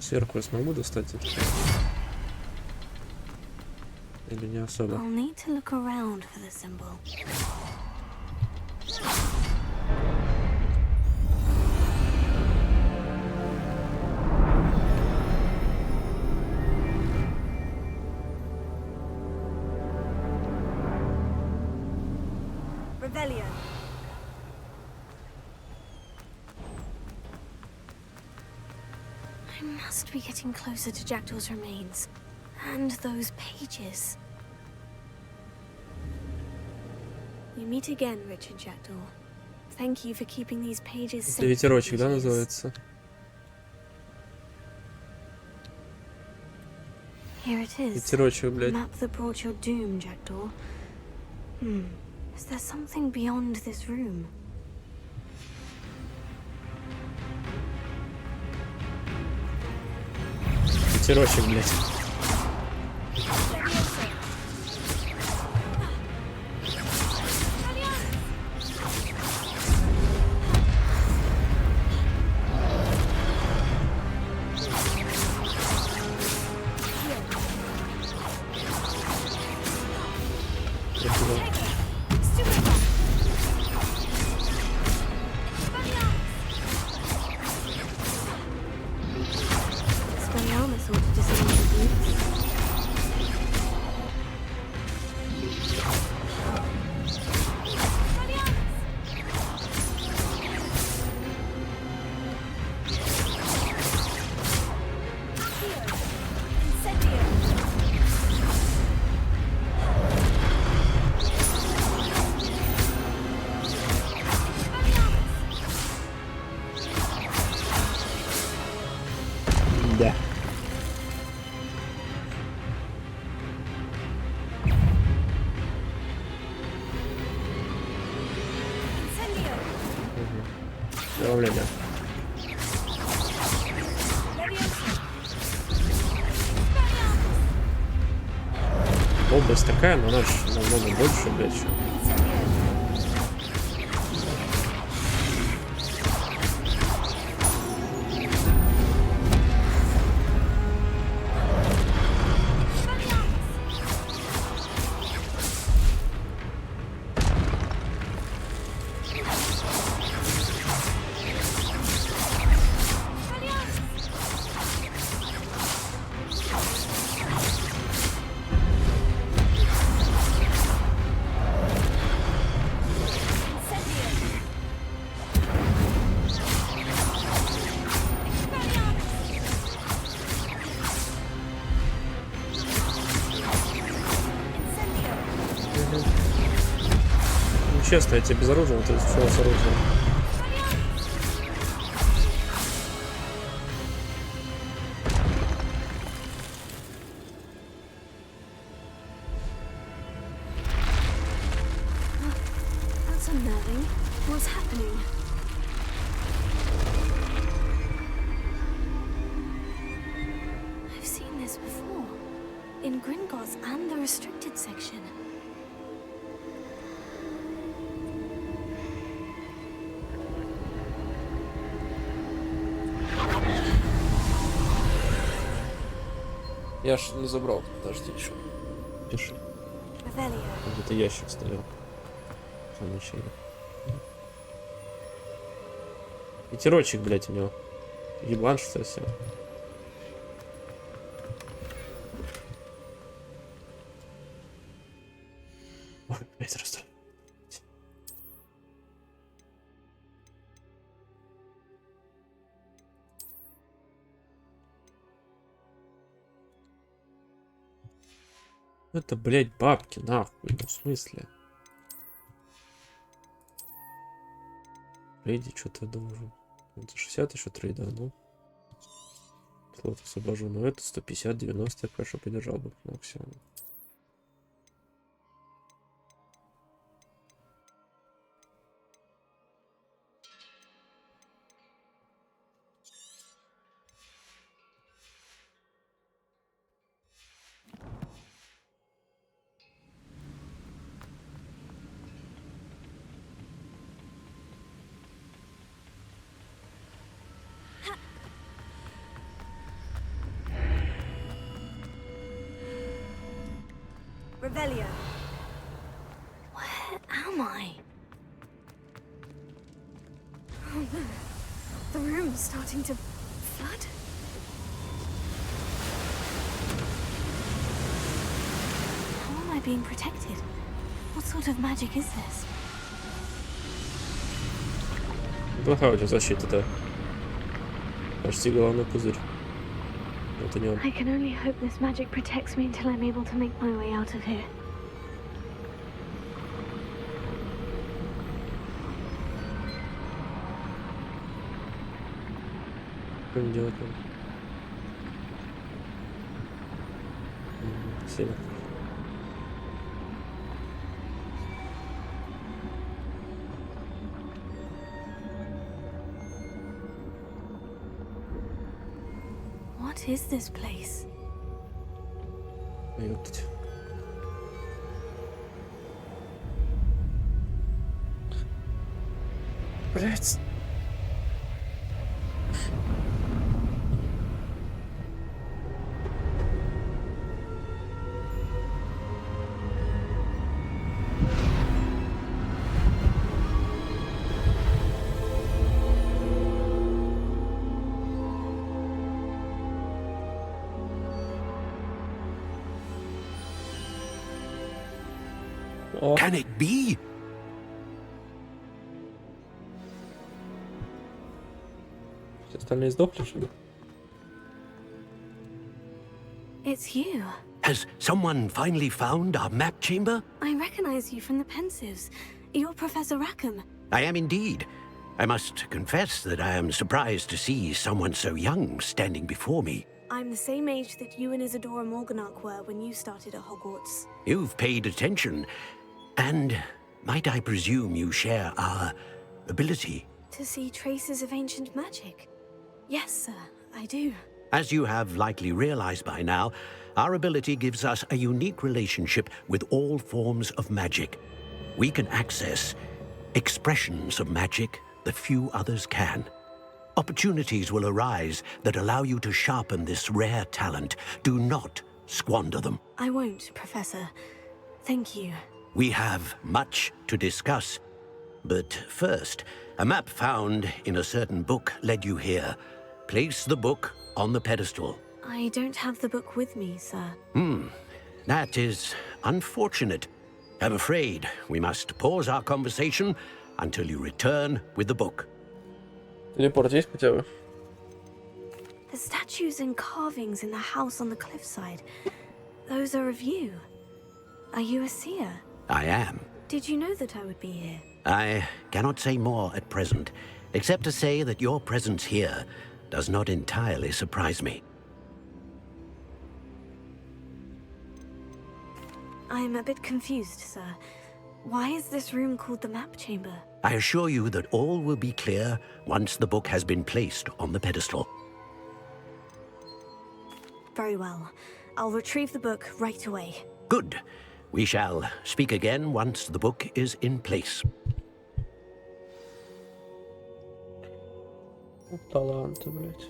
Сверху я смогу достать это? Или не особо? I'll need to look around for the symbol. Revelio. I must be getting closer to Jackdaw's remains. And those pages. We meet again, Richard Jackdaw. Thank you for keeping these pages safe. Это ветерочек, да, these years. называется? Here it is. Ветерочек, блядь. Map that brought your doom, Jackdaw. Is there something beyond this room? Ветерочек, блядь. Я туда. Expelliarmus ought to disarm the boots. Да. Да, блядь, да. Область такая, но она же намного больше, блядь, чем. Честно, я тебя безоружен, ты что с оружием? That's unnerving. What's happening? I've seen this before. In Gringotts and the restricted section. Я ж не забрал, подожди еще. Пиши. Где-то ящик стоял. Замечание. Ветерочек, блядь, у него. Ебанш совсем. Ой, опять расстроил. Это, блядь, бабки, нахуй, ну в смысле? Трейди что-то должен. Это 60 еще трейда, ну. Слот освобожу, но это 150, 90 я, конечно, подержал бы максимум. Revelio. Where am I? Oh no. The room's starting to flood. How am I being protected? What sort of magic is this? Плохая у тебя защита-то. Почти головной пузырь. Это не он. I can only hope this magic protects me until I'm able to make my way out of here. Что не делать надо? Сильно. What is this place? Ёптать. Блять. Can it be? Все остальные сдохли, что ли? It's you. Has someone finally found our map chamber? I recognize you from the Pensives. You're Professor Rackham. I am indeed. I must confess that I am surprised to see someone so young standing before me. I'm the same age that you and Isadora Morganach were when you started at Hogwarts. You've paid attention. And might I presume you share our ability? To see traces of ancient magic? Yes, sir, I do. As you have likely realized by now, Our ability gives us a unique relationship with all forms of magic. We can access expressions of magic that few others can. Opportunities will arise that allow you to sharpen this rare talent. Do not squander them. I won't, Professor. Thank you. We have much to discuss. But first, a map found in a certain book led you here. Place the book on the pedestal. I don't have the book with me, sir. That is unfortunate. I'm afraid we must pause our conversation until you return with the book. Телепорт есть хотя бы? The statues and carvings in the house on the cliffside. Those are of you. Are you a seer? I am. Did you know that I would be here? I cannot say more at present, except to say that your presence here does not entirely surprise me. I'm a bit confused, sir. Why is this room called the map chamber? I assure you that all will be clear once the book has been placed on the pedestal. Very well. I'll retrieve the book right away. Good. We shall speak again once the book is in place. Таланты, блядь.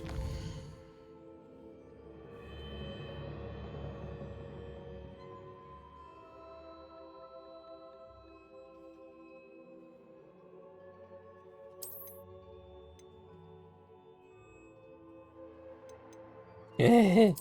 Э-э-э.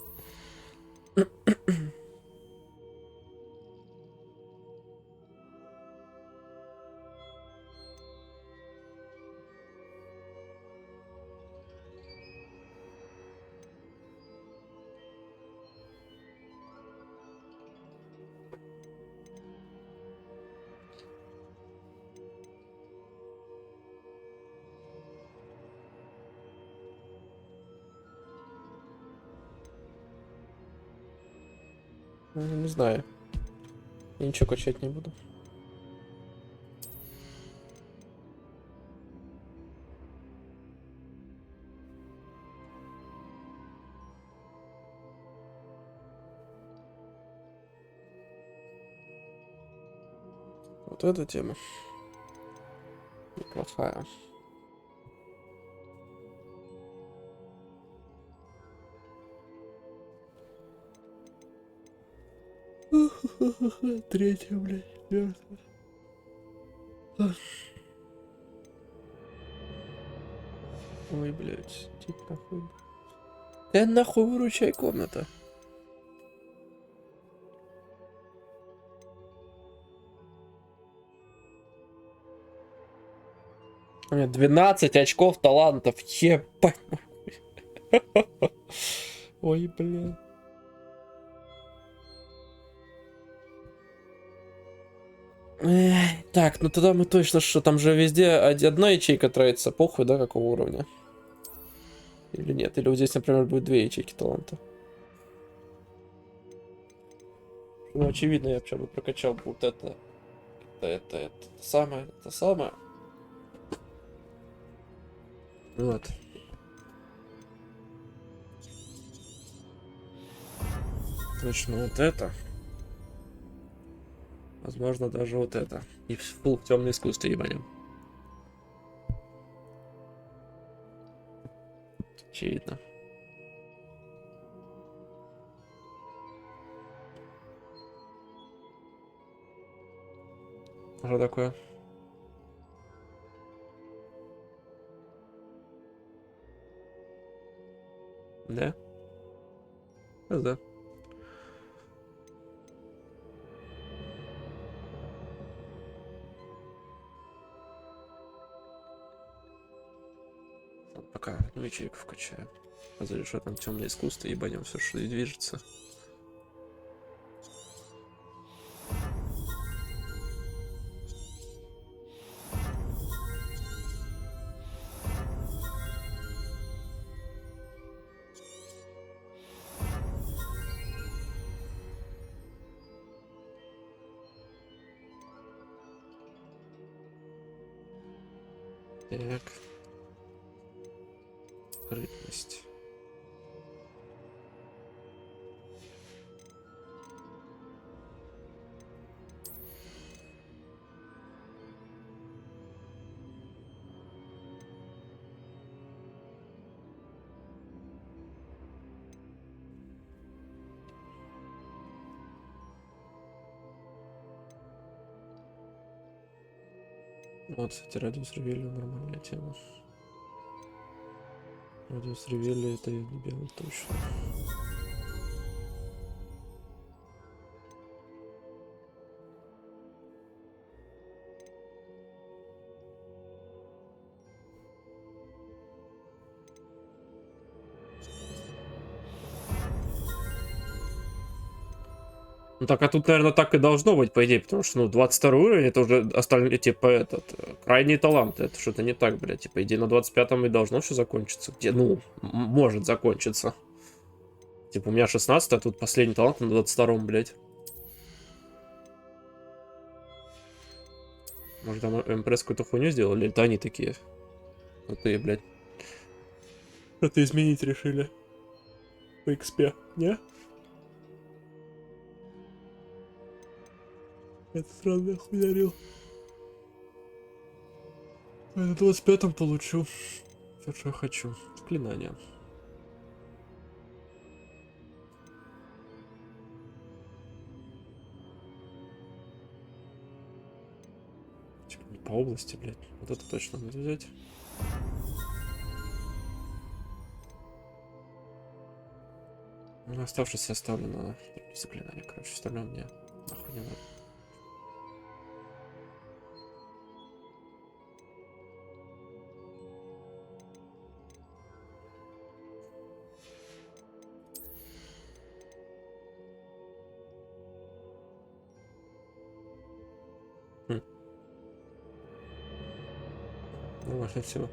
Не знаю. Я ничего качать не буду. Вот эта тема неплохая. Третья, блядь. Ой, блядь. Типа нахуй. Да нахуй выручай комната. У меня 12 очков талантов. Ебать. Ой, блин. Так, ну тогда мы точно, что там же везде одна ячейка тратится, похуй, да, какого уровня? Или нет? Или вот здесь, например, будет 2 ячейки таланта. Ну, очевидно, я вообще бы прокачал бы вот это самое, это самое. Вот. Точно вот это. Возможно, даже вот это. И фул в темное искусство ебанем. Очевидно. Что такое? Да? Да. Пока одну ячейку вкачаю. А за что там темное искусство, ебанем все, что и движется. Так. Скрытность. Вот, кстати, радиус ревелия нормальная тема. Радиус ревелия это я не белый точно. Ну так, а тут, наверное, так и должно быть, по идее, потому что, ну, 22 уровень, это уже остальные, типа, крайний талант, это что-то не так, блядь, типа, идея на 25-м и должно все закончиться, где, ну, может закончиться. Типа, у меня 16, а тут последний талант на 22-м, блядь. Может, там МПРС какую-то хуйню сделали, или это они такие? Крутые, блядь. Что-то изменить решили. По XP, не? Это сразу охуярил. На 25-м получу все, что я хочу. Заклинание. Типа, не по области, блядь. Вот это точно надо взять. Ну, оставшееся оставлю на заклинание. Короче, остальное мне нахуй не надо. Ну, важно всего.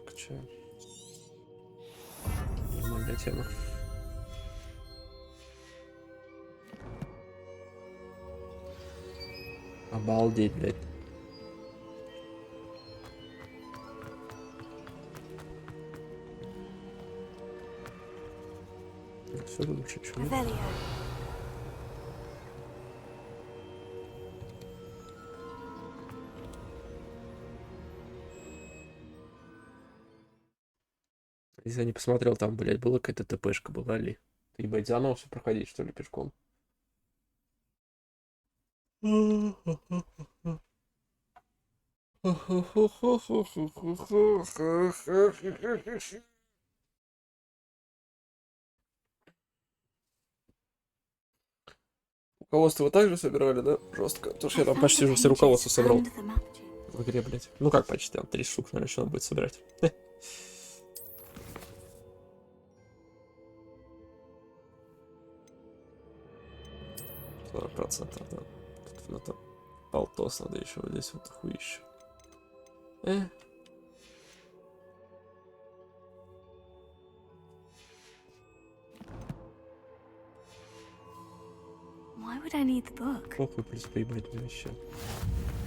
Вкачаю. Нормальная тема. Обалдеть, блядь. Все лучше, чем Revelio. Если я не посмотрел, там, блядь, была какая-то ТПшка, была ли? Ты, ебать, заново все проходить, что ли, пешком? Руководство вы также собирали, да? Жестко. Потому что я там почти уже все руководства собрал. В игре, блядь. Ну как почти, там 3 штук, наверное, еще надо будет собирать. 40%, да. Тут на то полтос надо еще вот здесь вот хуище. Why would I need the book? Похуй, плюс поебать мне вообще.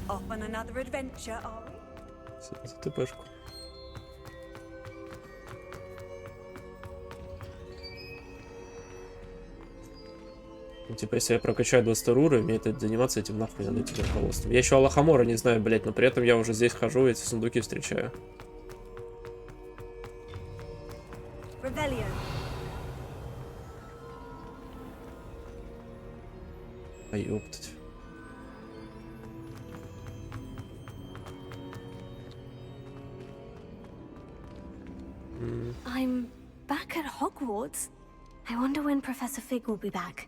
Off on another adventure, are we? За ТПшку. Ну, типа, если я прокачаю 22 уровень, мне это заниматься этим нахуй надо этим руководством. Я еще Аллахамора не знаю, блять, но при этом я уже здесь хожу и эти сундуки встречаю. Revelio. А ёптать. I'm back at Hogwarts. I wonder when Professor Fig will be back.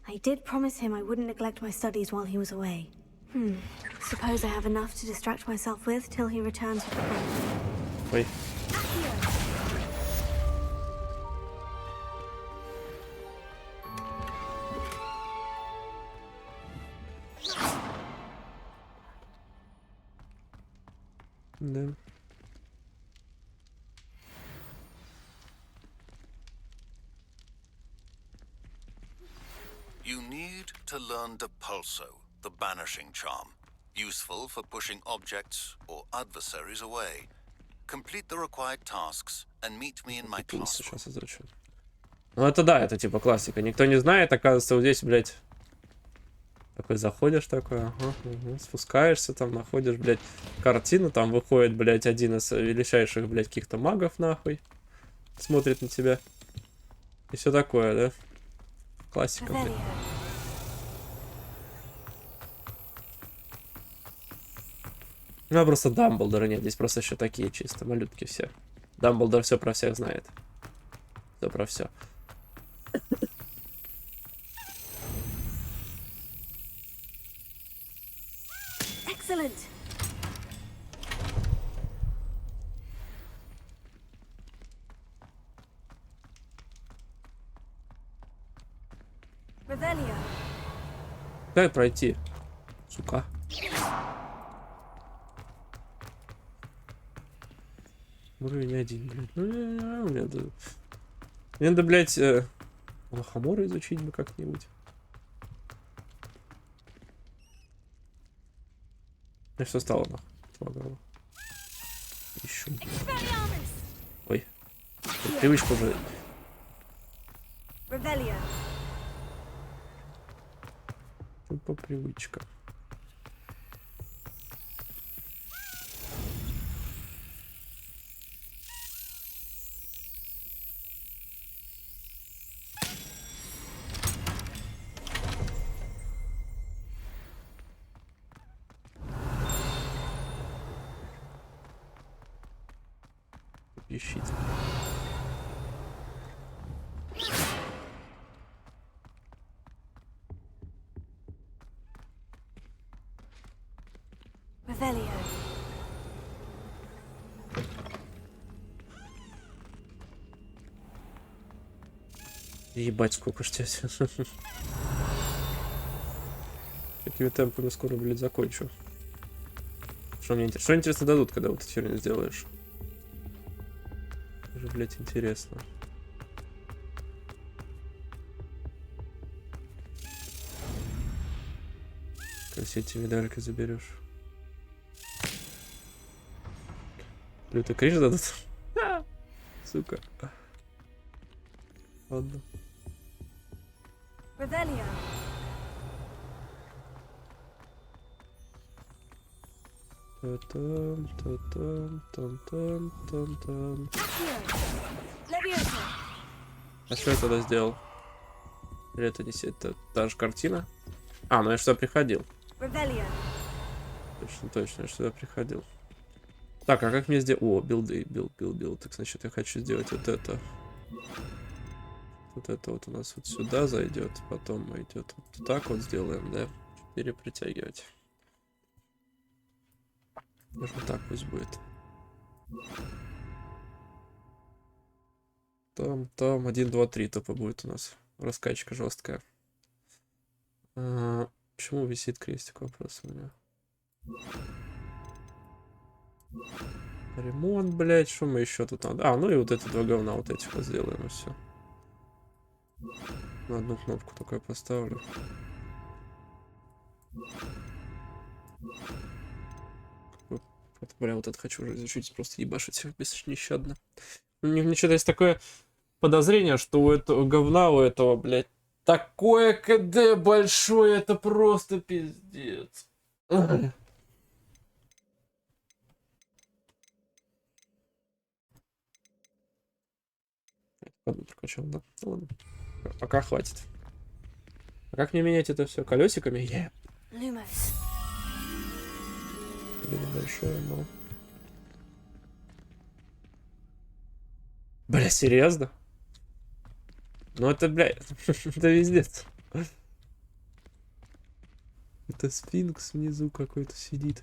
I did promise him I wouldn't neglect my studies while he was away. Suppose I have enough to distract myself with till he returns with the book. Ой. Да. You need to learn Depulso, the banishing charm. Useful for pushing objects or adversaries away. Complete the required tasks and meet me in my classroom. Сейчас изучу. Ну это да, это типа классика. Никто не знает, оказывается, вот здесь, блядь. Такой заходишь такой, ага, спускаешься там, находишь, блядь, картину, там выходит, блядь, один из величайших, блядь, каких-то магов, нахуй. Смотрит на тебя. И все такое, да? Классика, блядь. Ну, просто Дамблдора нет, здесь просто еще такие чисто малютки все. Дамблдор все про всех знает. Все про все. Excellent. Revelio. Дай пройти, сука. Уровень 1, блядь. Ну, мне надо, блядь, лохомора изучить бы как-нибудь. Я что стало, нахуй? Ищу. Ой. Привычка уже. Revelio. По привычка. Ищите. Revelio. Ебать, сколько ж тебя. Такими темпами скоро, блядь, закончу. Что мне интересно? Что интересно дадут, когда вот эту херню сделаешь? Уже, блядь, интересно. Как все эти медальки заберешь? Лютый криш дадут? Сука. Ладно. Revelio. Та-там, та-там, там-там, там-там. Leviosa. А что я тогда сделал? Или это не сеть? Это та же картина? А, ну я сюда приходил. Revelio. Точно, точно, я сюда приходил. Так, а как мне сделать? О, билды, билд. Так, значит, я хочу сделать вот это. Вот это вот у нас вот сюда зайдет, потом идет вот так вот сделаем, да? 4 притягивать. Даже вот так пусть будет. Там 1, 2, 3 тупо будет у нас. Раскачка жесткая. Почему висит крестик? Вопрос у меня. Ремонт, блять, что мы еще тут надо? А, ну и вот эти два говна вот этих вот сделаем, и все. На одну кнопку только я поставлю. Вот, бля, вот это хочу уже изучить, просто ебашить всех беснещадно. У меня что-то есть такое подозрение, что у этого говна, у этого, блядь, такое КД большое, это просто пиздец. Ладно, прокачал, да? Ладно. Пока хватит. А как мне менять это все? Колесиками? Lumos. Большое, но... Бля, серьезно? Ну это, бля, это вездец. Это сфинкс внизу какой-то сидит.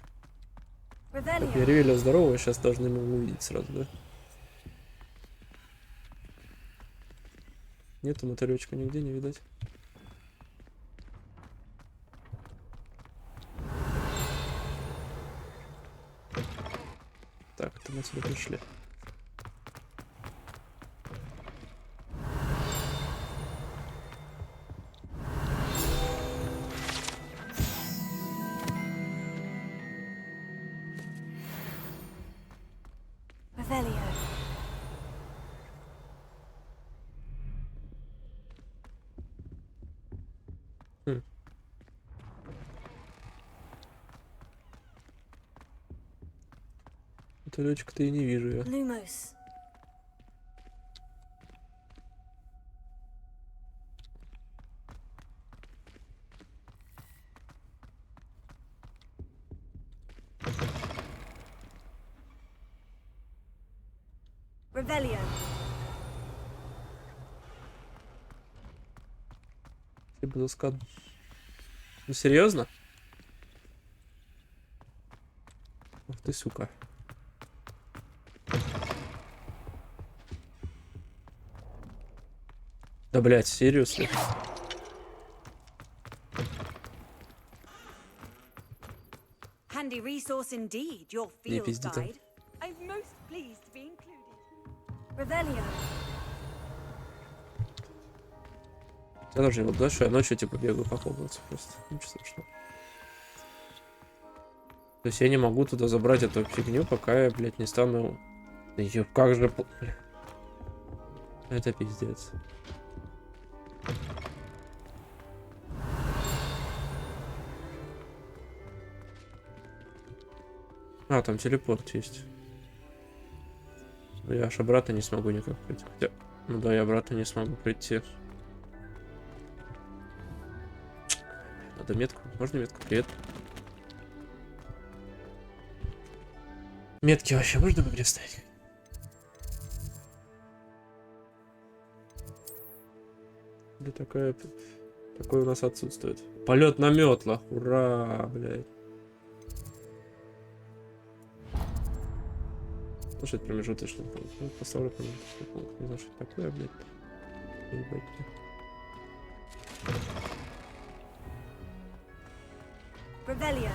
Так, я Ревеля здорового, сейчас должны мы увидеть сразу, да? Нету мотылечка нигде, не видать. Так, это мы сюда пришли. Revelio. Бутылечек-то и не вижу я. Lumos. Revelio. Спасибо за скан. Ну серьезно? Ах ты, сука. Да, блядь, серьезно? Handy resource indeed, your Не field пизди там. guide. I'm most pleased to be included. Revelio. Я тоже не буду, что я ночью типа бегаю по Хогвартсу просто. Ничего страшного. То есть я не могу туда забрать эту фигню, пока я, блядь, не стану... Да ё, как же... Бля. Это пиздец. А, там телепорт есть. Я аж обратно не смогу никак прийти. Хотя... Ну да, я обратно не смогу прийти. Надо метку. Можно метку? Привет. Метки вообще можно в игре ставить? Да такое у нас отсутствует. Полет на метлах. Ура, блядь. Слушать промежуточный пункт. Ну, поставлю промежуточный пункт. Не знаю, что это такое, блядь. Ебать. Revelio.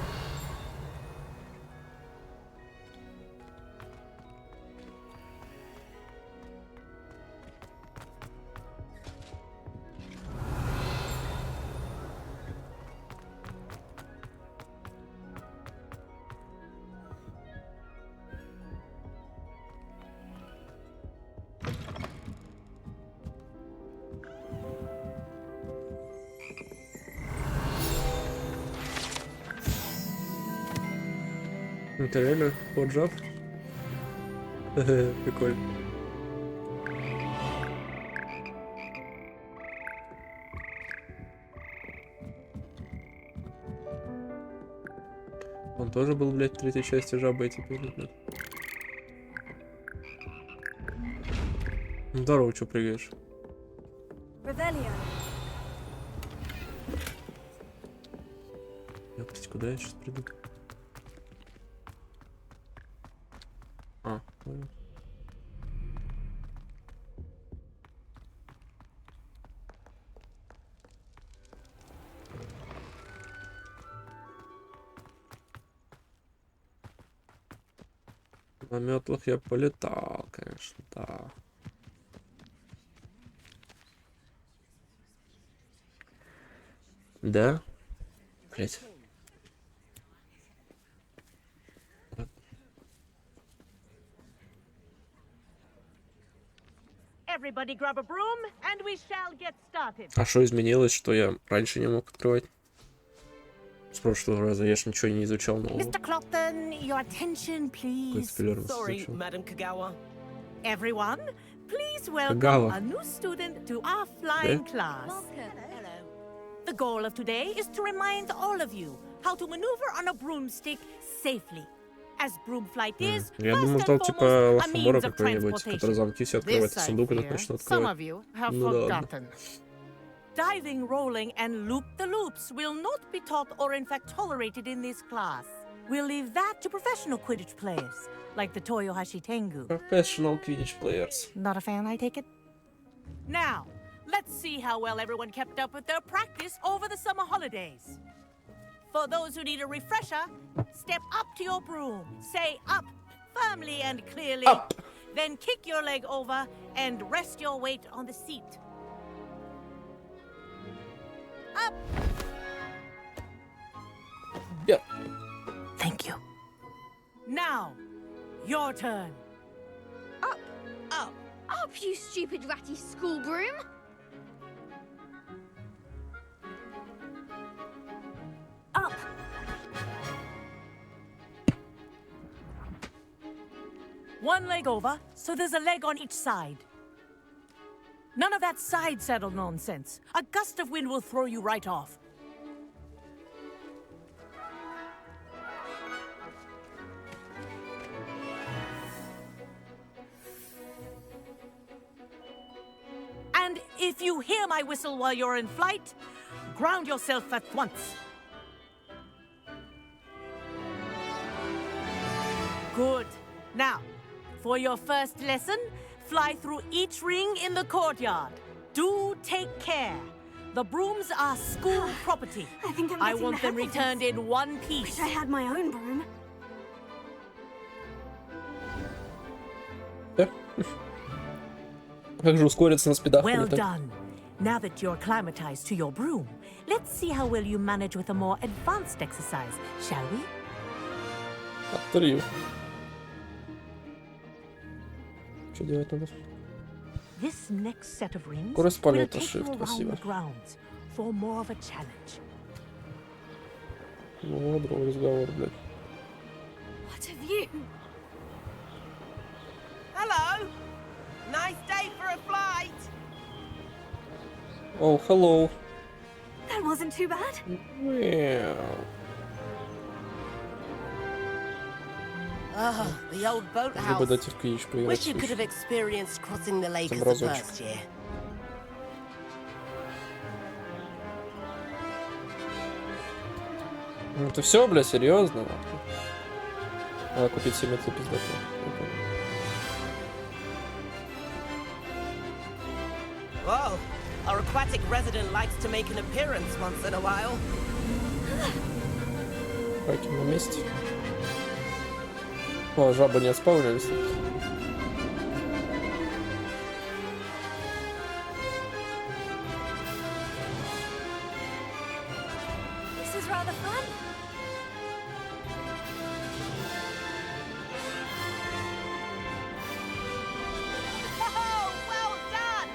Это реально поджав. Прикольно. Он тоже был, блядь, в третьей части жабой теперь, блядь. Здорово, что прыгаешь? Revelio. Ёптать, куда я сейчас приду? А, понял. На метлах я полетал, конечно, да. Да? Блять. Everybody grab a broom, and we shall get started. А что изменилось, что я раньше не мог открывать? С прошлого раза я ж ничего не изучал нового. Mr. Clopton, your attention, Какой please. спойлер Sorry, изучал. Madam Kagawa. Everyone, please welcome Kagawa. a new student to our flying class. The goal of today is to remind all of you how to maneuver on a broomstick safely. As broom flight is, Я first думал, and там типа foremost, a Лохомора means of какой-нибудь, который transportation. замки все открывает, This, I сундук этот fear, точно some открывает. of you have Ну да ладно. forgotten. Diving, rolling, and loop-the-loops will not be taught or in fact tolerated in this class. We'll leave that to professional Quidditch players, like the Toyohashi Tengu. Professional Quidditch players. Not a fan, I take it? Now, let's see how well everyone kept up with their practice over the summer holidays. For those who need a refresher, step up to your broom. Say up firmly and clearly. Up. Then kick your leg over and rest your weight on the seat. Up. Yeah. Thank you. Now, your turn. Up, you stupid ratty school broom! Up. One leg over, so there's a leg on each side. None of that side saddle nonsense. A gust of wind will throw you right off. And if you hear my whistle while you're in flight, ground yourself at once. Good. Now, for your first lesson, fly through each ring in the courtyard. Do take care. The brooms are school property. I think I'm I getting want the them hang of returned this. in one piece. Wish I had my own broom. Как же ускориться на спидах Well полетать? done. Now that you're acclimatized to your broom, let's see how well you manage with a more advanced exercise, shall we? Отрыв. Что делать надо? This next set of rings Скорость will полета, take you shift, around спасибо. the grounds for more of a challenge. Ну, другой разговор, блядь. What have you? Hello. Nice day for a flight. Oh, hello. That wasn't too bad. Мяу. Oh, the old Либо boathouse. дать в Киевич поиграть. Wish you could have experienced crossing the lake as a разочек. first year. Ну, это все, бля, серьезно? Надо купить себе метлу пиздатую. Whoa, our aquatic resident likes to make an appearance once in a while. Хаки на месте. О, жабы не отспавнились. This is rather fun. Oh, well done.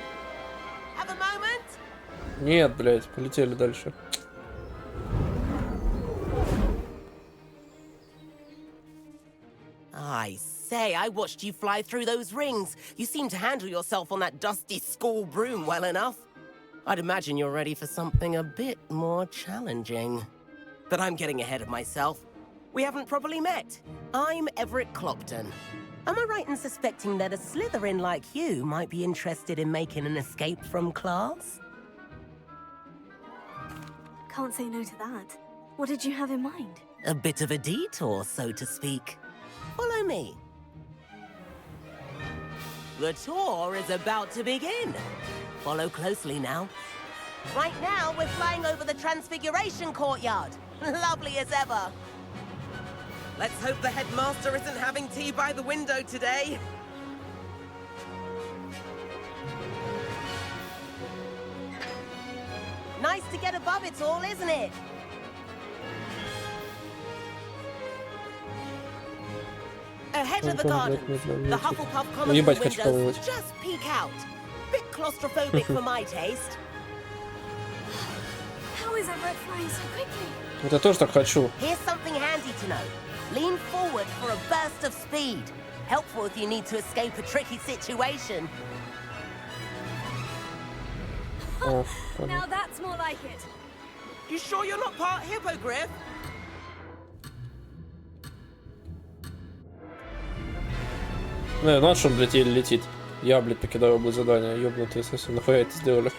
Have a moment? Нет, блядь, полетели дальше. I say, I watched you fly through those rings. You seem to handle yourself on that dusty school broom well enough. I'd imagine you're ready for something a bit more challenging. But I'm getting ahead of myself. We haven't properly met. I'm Everett Clopton. Am I right in suspecting that a Slytherin like you might be interested in making an escape from class? Can't say no to that. What did you have in mind? A bit of a detour, so to speak. Follow me. The tour is about to begin. Follow closely now. Right now, we're flying over the Transfiguration Courtyard. Lovely as ever. Let's hope the headmaster isn't having tea by the window today. Nice to get above it all, isn't it? Ahead of the gardens, the Hufflepuff common room ебать, хочу windows попробовать. just peek out. Bit claustrophobic for my taste. How is Everett flying so quickly? Вот я тоже так хочу. Here's something handy to know. Lean forward for a burst of speed. Helpful if you need to escape a tricky situation. О, Now that's more like it. You sure you're not part hippogriff? ну, на что он, блядь, еле летит. Я, блядь, покидаю область задания. Ёбнутые совсем. Нахуя это сделали?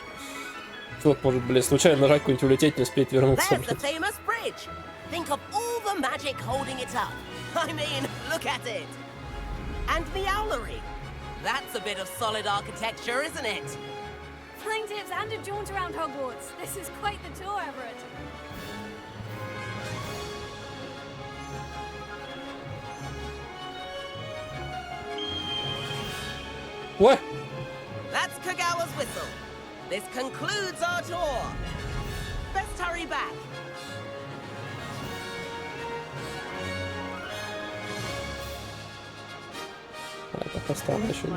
Чувак может, блядь, случайно нажать куда-нибудь улететь, не успеть вернуться, There's the блядь. famous bridge. Think of all the magic holding it up. I mean, look at it. And the owlery. That's a bit of solid architecture, isn't it? Flying tips and a jaunt around Hogwarts. This is quite the tour, Everett. What? That's Kagawa's whistle. This concludes our tour. Best hurry back. А, это поставлено еще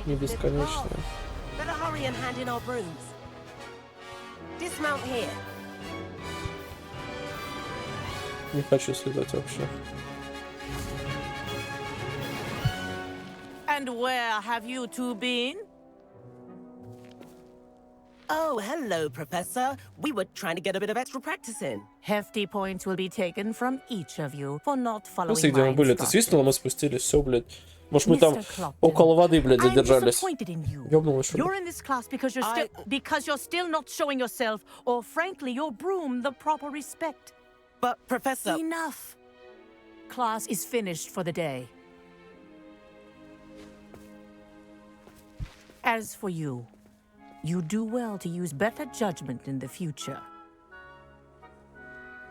не бесконечное. Better hurry and hand in our brooms. Dismount here. Не хочу слезать вообще. And where have you two been? Oh, hello, Professor. We were trying to get a bit of extra practice in. Hefty points will be taken from each of you for not В following смысле, где my мы были? Ты свистнула, мы instructions. спустились, все, блядь. Может, мы там Mr. Clopton, около воды, блядь, I'm задержались. disappointed in you. Ёбнулась, что ли? You're in this class because you're still not showing yourself, or frankly, your broom the proper respect. But, Professor... Enough. Class is finished for the day. As for you, you do well to use better judgment in the future.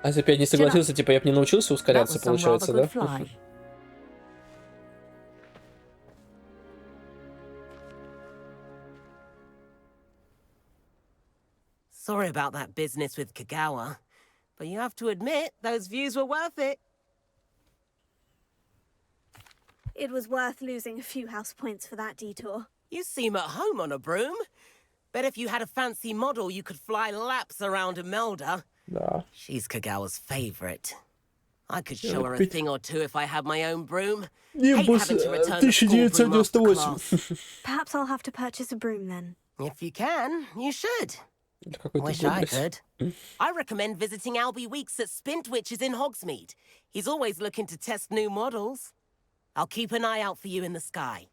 А если бы я не согласился, типа, я бы не научился ускоряться, получается, да? Sorry about that business with Kagawa, but you have to admit, those views were worth it. It was worth losing a few house points for that detour. You seem at home on a broom. Bet if you had a fancy model, you could fly laps around Imelda. Да. She's Kagawa's favorite. I could show her a thing or two if I had my own broom. Hate Нимбус having to return the school broom after 1998. class. Perhaps I'll have to purchase a broom then. If you can, you should. Какой-то Wish I гоблес. could. I recommend visiting Albie Weeks at Spintwitches in Hogsmeade. He's always looking to test new models. I'll keep an eye out for you in the sky.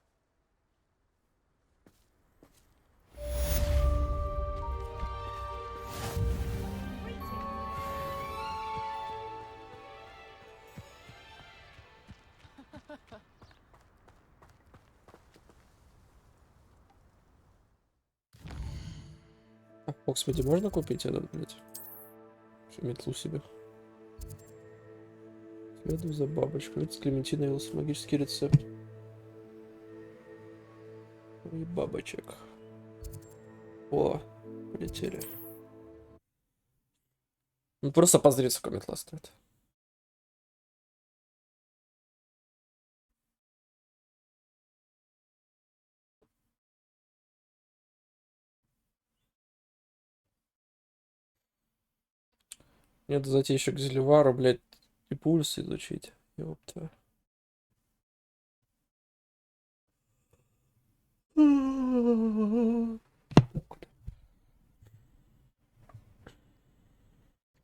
А в Оксфорде можно купить этот, блядь? Метлу себе. Следую за бабочкой. Это с Клементиной явился магический рецепт. И бабочек. О, полетели. Ну просто позриться, как метла стоит. Мне надо зайти еще к Зельвару, блядь, и пульс изучить. Ёпта.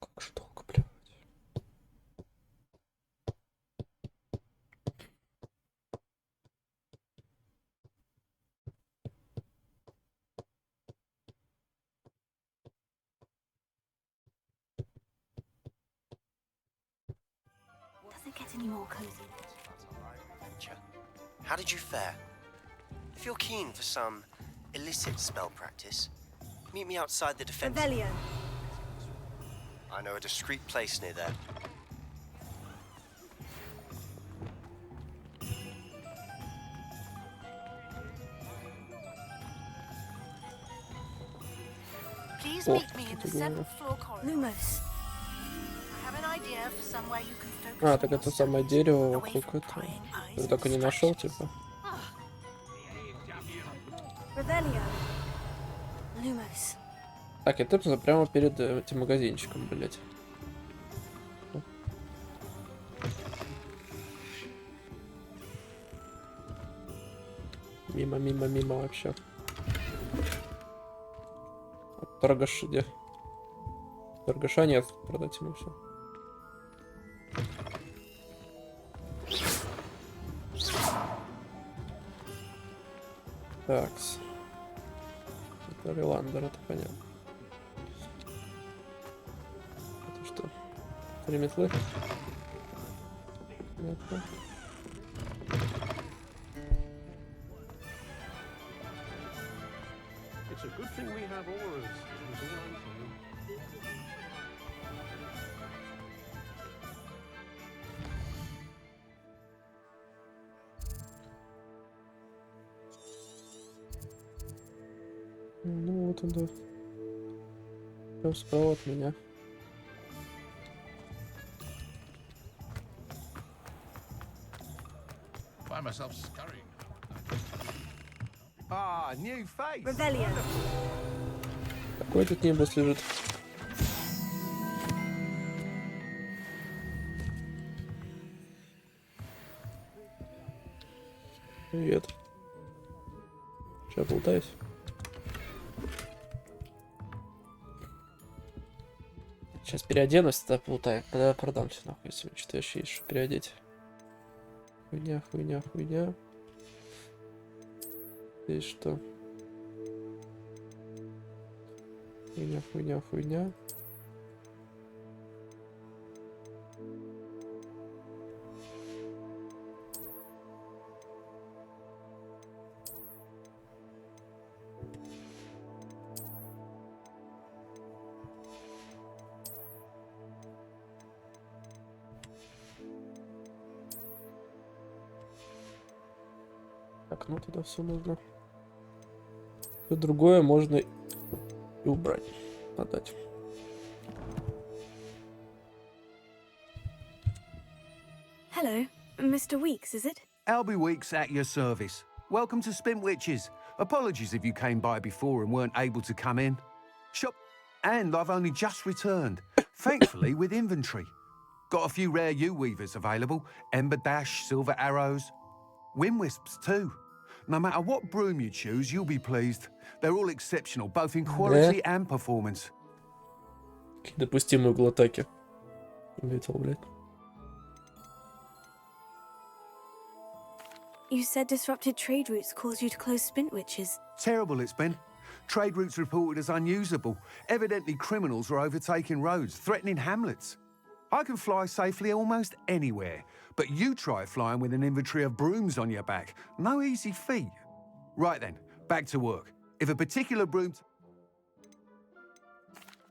Как же долго, блядь. Doesn't get any more cozy. How did you fare? If you're keen for some illicit spell practice, meet me outside the defense. Revelio. I know a discreet place near there. Please О, meet me in the что-то говорю. 7th floor corridor. Lumos. I have an idea for somewhere you can focus А, on так your это самое дерево away вокруг from этого. prying eyes Я and так и не нашел, distractions. типа. Revelio. Lumos. Так, это прямо перед этим магазинчиком, блядь. Мимо, мимо, мимо вообще. Торгаш где? Торгаша нет, продать ему все. Такс. Это Реландер, это понятно. Это что? 3 метлы? Понятно. It's a good thing we have auras. Ну вот он, да. Прям справа от меня. Find myself scurrying. Ah, new face. Revelio. Какой тут небос лежит? Привет. Что я болтаюсь? Сейчас переоденусь, тогда плутаю. Когда продамся нахуй, если что-то еще есть, что переодеть. Хуйня, хуйня, хуйня. И что? Хуйня, хуйня, хуйня. Так, ну тогда все нужно. Все другое можно и убрать. Отдать. Hello, Mr. Weeks, is it? Albie Weeks at your service. Welcome to Spintwitches. Apologies if you came by before and weren't able to come in. Shop, and I've only just returned, thankfully with inventory. Got a few rare U-weavers available, Ember Dash, Silver Arrows, Wind Wisps too. No matter what broom you choose, you'll be pleased. They're all exceptional, both in quality and performance. Допустимый угол атаки. Улетел, блядь. You said disrupted trade routes caused you to close Spintwitches. Terrible it's been. Trade routes reported as unusable. Evidently criminals are overtaking roads, threatening hamlets. I can fly safely almost anywhere, but you try flying with an inventory of brooms on your back. No easy feat. Right then, back to work. If a particular broom...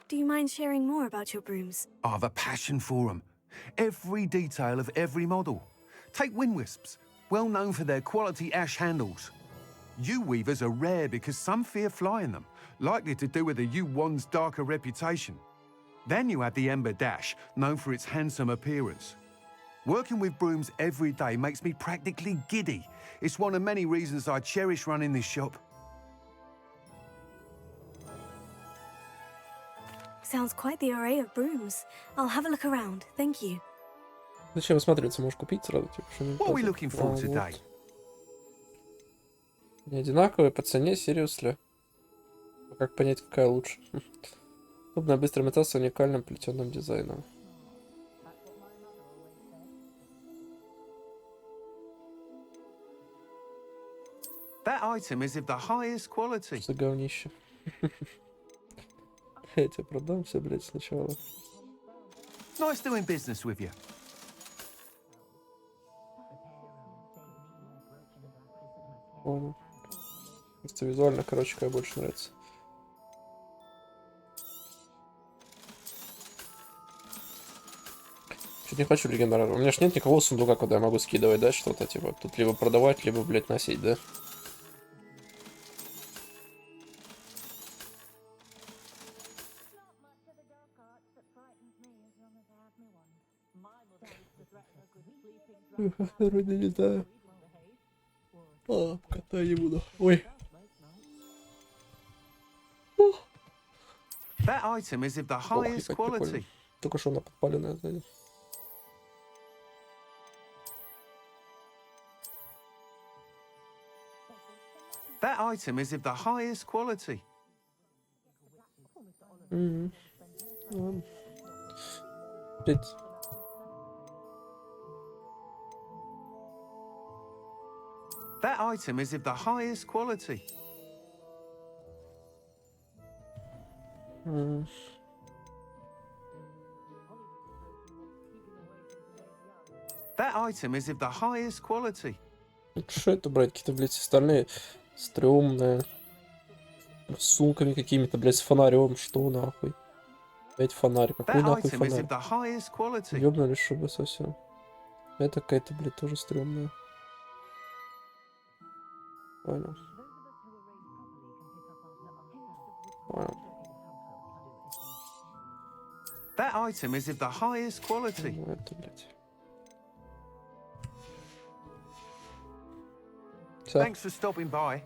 Do you mind sharing more about your brooms? I've a passion for them. Every detail of every model. Take Wind Wisps, well known for their quality ash handles. U-weavers are rare because some fear flying them, likely to do with the U-1's darker reputation. Then you have the Ember Dash, known for its handsome appearance. Working with brooms every day makes me practically giddy. It's one of many reasons I cherish running this shop. Sounds quite the array of brooms. I'll have a look around. Thank you. Зачем осматриваться? Можешь купить сразу, типа, что-нибудь. What are we looking for today? Не одинаковые по цене, seriously. Как понять, какая лучше? Удобная быстрая метаться с уникальным плетеным дизайном. That item is of the highest quality. За говнище. Я тебе продам все, блядь, сначала. Nice doing business with you. Понял. Просто визуально, короче, какая больше нравится. Чуть не хочу легендарного. У меня ж нет никакого сундука, куда я могу скидывать, да, что-то, типа, тут либо продавать, либо, блядь, носить, да? Вроде не знаю. Кота не буду. Ой. That item is of the highest quality. Только что она подпаленная сзади. That item is of the highest quality. Блять. That item is of the highest quality. That item is of the highest quality. Что это, блядь, какие-то, блядь, остальные стрёмные. С сумками какими-то, блядь, с фонарем. Что нахуй? Опять фонарь. Какой нахуй фонарь? Ёбнули, чтобы совсем. Это какая-то, блядь, тоже стрёмная. Понял. Понял. That item is of the highest quality. Ну, это, блядь. Thanks for stopping by.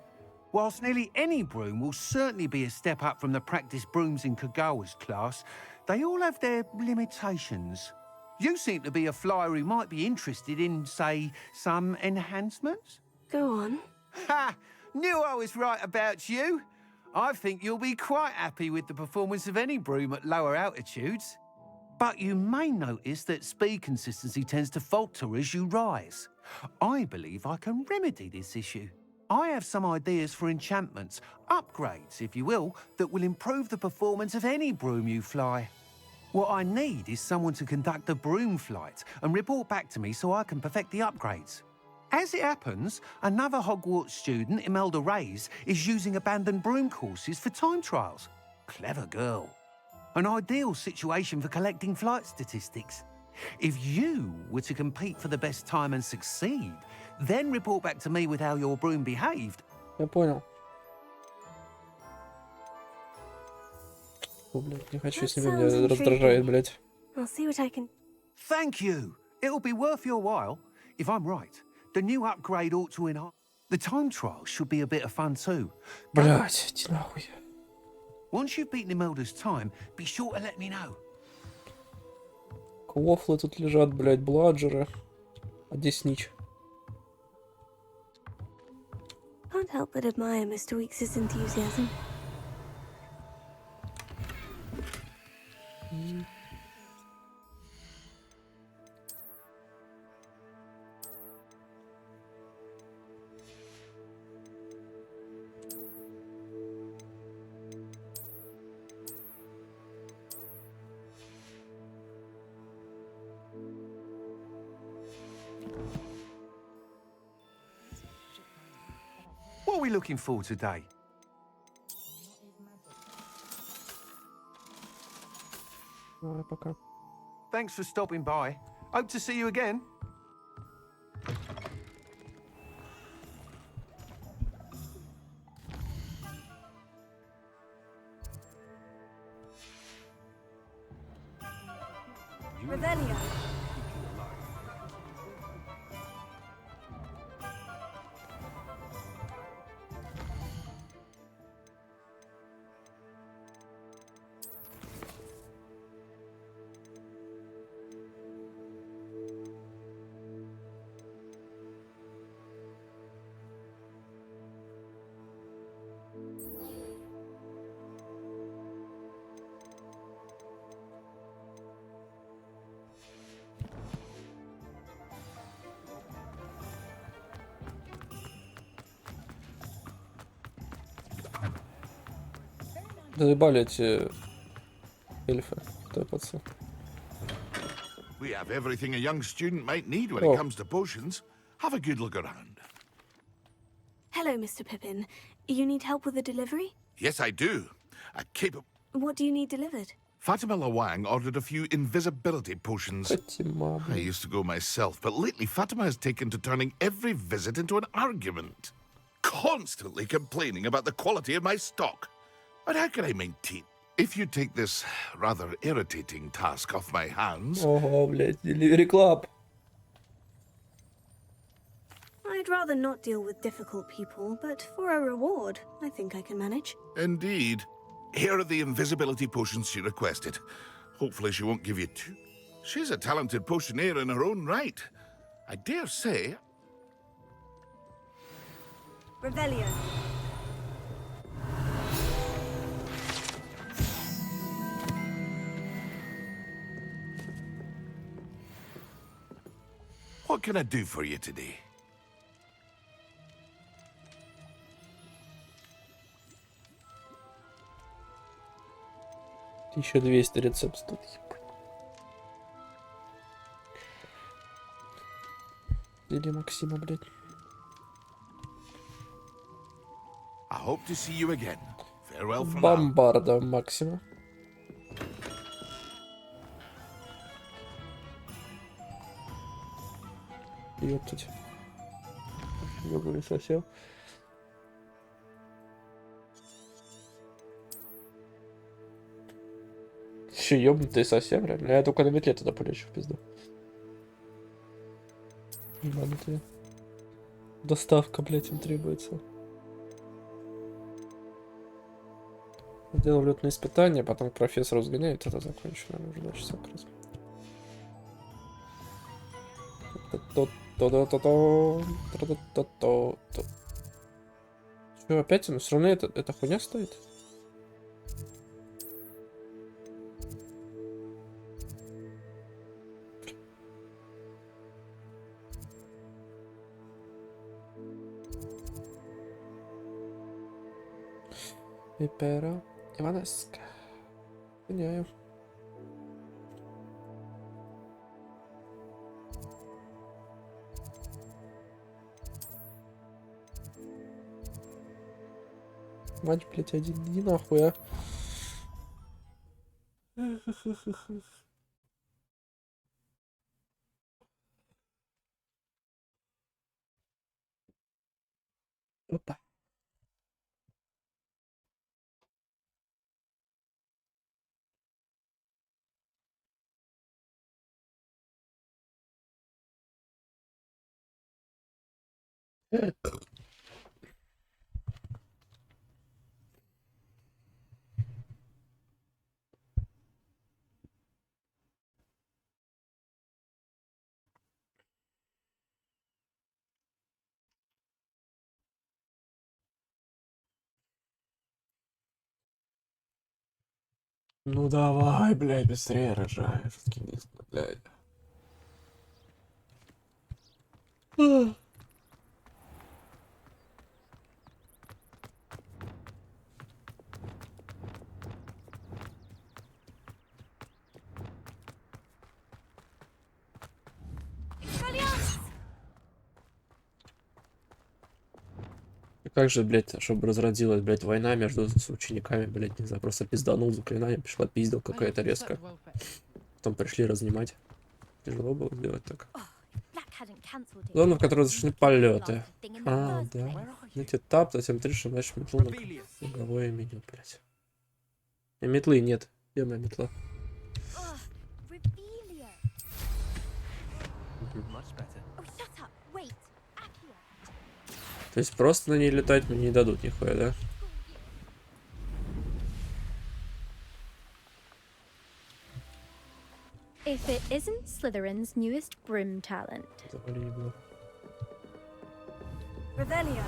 Whilst nearly any broom will certainly be a step up from the practice brooms in Kagawa's class, they all have their limitations. You seem to be a flyer who might be interested in, say, some enhancements? Go on. Ha! Knew I was right about you. I think you'll be quite happy with the performance of any broom at lower altitudes. But you may notice that speed consistency tends to falter as you rise. I believe I can remedy this issue. I have some ideas for enchantments, upgrades, if you will, that will improve the performance of any broom you fly. What I need is someone to conduct a broom flight and report back to me so I can perfect the upgrades. As it happens, another Hogwarts student, Imelda Reyes, is using abandoned broom courses for time trials. Clever girl. An ideal situation for collecting flight statistics. If you were to compete for the best time and succeed, then report back to me with how your broom behaved. Я понял. О, блядь, не хочу с ними, меня раздражает, блядь. I'll see what I can... Thank you. It'll be worth your while. If I'm right, the new upgrade ought to enhance. The time trial should be a bit of fun too. Блядь, иди нахуй. Once you've beaten Imelda's time, be sure to let me know. Квофлы тут лежат, блядь, бладжеры. А где снич? Can't help but admire Mr. Weeks' enthusiasm. What are we looking for today? Давай, пока. Thanks for stopping by. Hope to see you again. Revelio. Заебали эти эльфы, тэпаться. We have everything a young student might need when Oh. it comes to potions. Have a good look around. Hello, Mr. Pippin. You need help with a delivery? Yes, I do. A capable... What do you need delivered? Fatima Lawang ordered a few invisibility potions. Fatima. I used to go myself, but lately Fatima has taken to turning every visit into an argument. Constantly complaining about the quality of my stock. But how can I maintain? If you take this rather irritating task off my hands... Ого, блядь, Delivery Club. I'd rather not deal with difficult people, but for a reward, I think I can manage. Indeed. Here are the invisibility potions she requested. Hopefully she won't give you two. She's a talented potioneer in her own right. I dare say... Revelio. What can I do for you today? 1200 рецепт тут. Или Максима, блядь. I hope to see you again. Farewell for now. Бомбарда Максима. Ёптать. Ёбаный совсем. Че, ёбнутый совсем, реально? Я только на метле туда полечу в пизду. Ебанутые. Доставка, блядь, им требуется. Сделал летное испытание, потом к профессору сгоняет, это закончу, наверное, уже 2 часа как раз. Чё, опять? Но все равно эта хуйня стоит. Випера Иванеска. Гоняю. Мать, блядь, иди нахуй, а. Опа. Ну давай, блядь, быстрее рожай. Блядь. И как же, блядь, чтобы разродилась, блядь, война между учениками, блядь, не знаю, просто пизданул заклинание, пришла пиздел какая-то резко. Потом пришли разнимать. Тяжело было сделать так. Зона, в которой разрешены полеты. А, да. Знаете, тап, затем 3, нажимаешь метлу на круговое меню, блядь. И метлы нет. Где моя метла? То есть просто на ней летать мне не дадут нихуя, да? If it isn't Slytherin's newest broom talent. Revelio.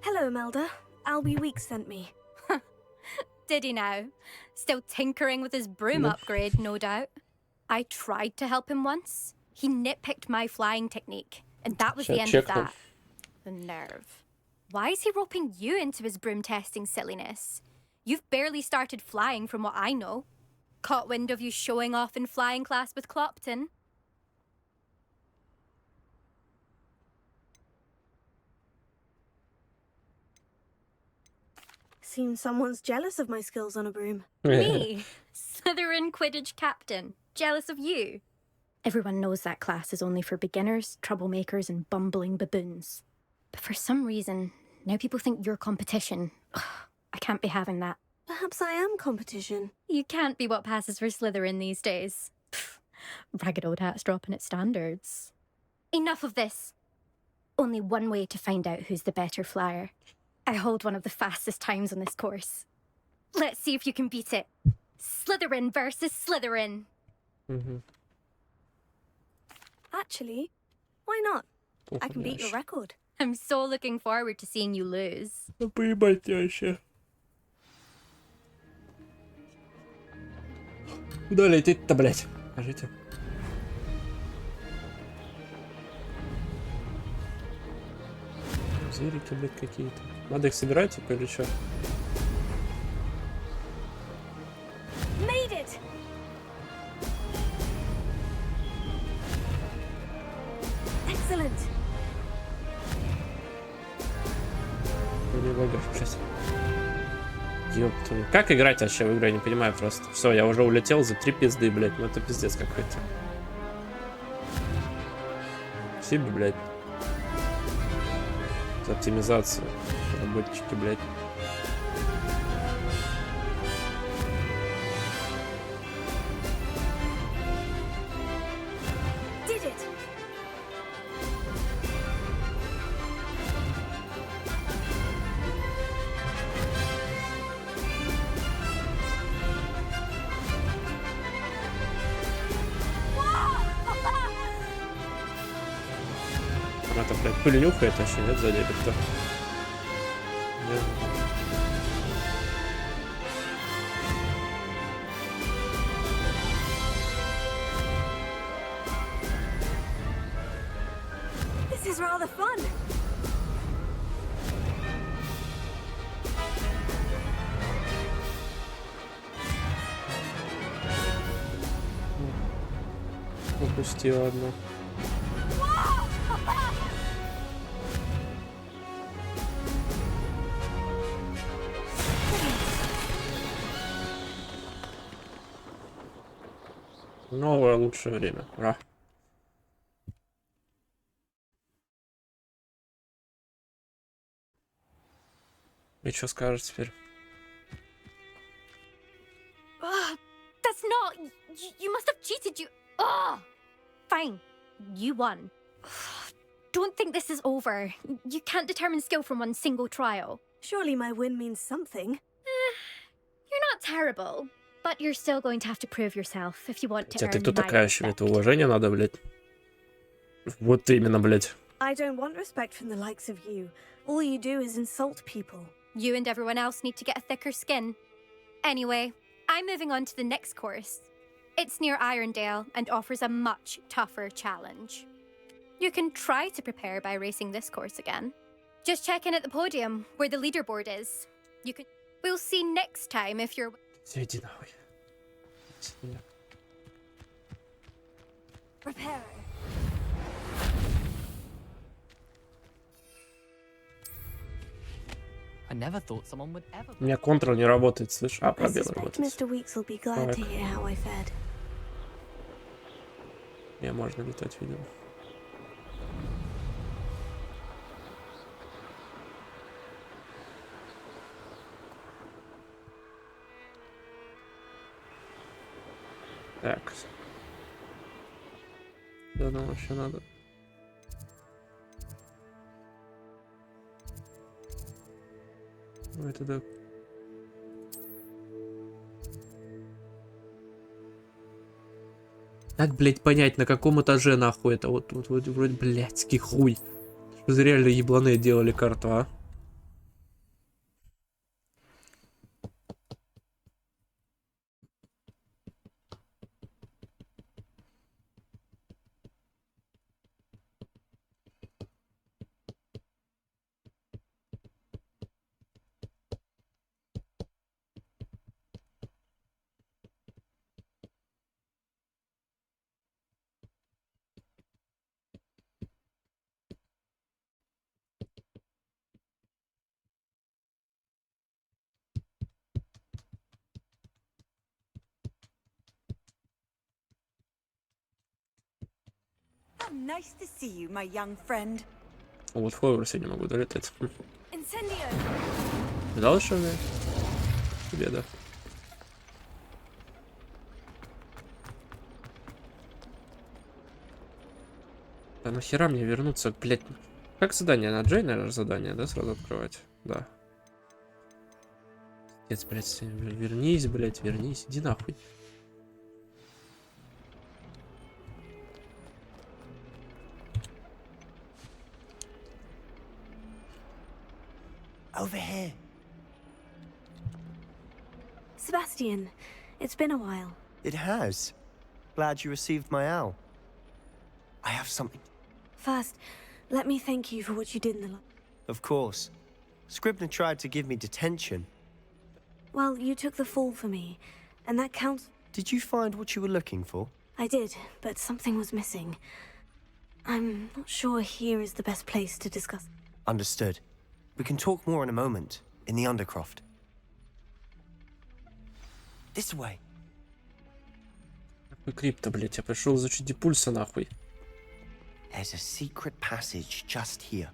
Hello, Melda. Albie Weeks sent me. Did he now? Still tinkering with his broom upgrade, no doubt. I tried to help him once. He nitpicked my flying technique, and that was the end of that. The nerve. Why is he roping you into his broom testing silliness? You've barely started flying from what I know. Caught wind of you showing off in flying class with Clopton. Seems someone's jealous of my skills on a broom. Me? Slytherin Quidditch captain. Jealous of you? Everyone knows that class is only for beginners, troublemakers, and bumbling baboons. But for some reason, now people think you're competition. I can't be having that. Perhaps I am competition. You can't be what passes for Slytherin these days. Ragged old hat's dropping its standards. Enough of this. Only one way to find out who's the better flyer. I hold one of the fastest times on this course. Let's see if you can beat it. Slytherin versus Slytherin. Actually, why not? I can beat your record. I'm so looking forward to seeing you lose. Поебать вообще. Куда лететь-то, блядь? Скажите. Зерики, блядь, какие-то. Надо их собирать, типа, или что? Made it! Excellent! Ёпта. Как играть вообще в игру? Я не понимаю просто. Все, я уже улетел за 3 пизды, блядь. Ну это пиздец какой-то. Спасибо, блядь. За оптимизацию. Работнички, блядь. Did it! Она-то, блядь, пыль нюхает вообще, нет, сзади или кто? Нет. This is rather fun. Упустила одну. Новое лучшее время. Ура. И что скажешь теперь? That's not. You must have cheated. Fine. You won. Don't think this is over. You can't determine skill from one single trial. Surely my win means something. You're not terrible, but you're still going to have to prove yourself if you want to Хотя ты earn кто my такая вообще? respect. Это уважение надо, блядь. Вот именно, блядь. I don't want respect from the likes of you. All you do is insult people. You and everyone else need to get a thicker skin. Anyway, I'm moving on to the next course. It's near Irondale and offers a much tougher challenge. You can try to prepare by racing this course again. Just check in at the podium where the leaderboard is. You can. We'll see next time if you're. Иди нахуй. Prepare. I never thought someone would ever. У меня контрол не работает, слышь? А, I пробел suspect работает. Mr. Weeks will be glad to hear how I fared. Не, можно летать, видимо. Так. Да, нам вообще надо. Ой, это да. Как, блядь, понять, на каком этаже нахуй это? Вот вроде, блядский хуй. Что за реально ебланые делали карту, а? How nice to see you, my young friend. Вот в Хогвартсе не могу долетать. Incendio. Видал, что ли? Беда. Да нахера мне вернуться, блядь? Как задание? На Джей, наверное, задание, да, сразу открывать? Да. Отец, блядь, вернись, блядь, вернись, иди нахуй. Over here. Sebastian, it's been a while. It has. Glad you received my owl. I have something. First, let me thank you for what you did in the Of course. Scribner tried to give me detention. Well, you took the fall for me, and that counts. Did you find what you were looking for? I did, but something was missing. I'm not sure here is the best place to discuss. Understood. We can talk more in a moment, in the Undercroft. This way. Какой крипто, блядь, я пришел изучить депульса, нахуй. There's a secret passage just here.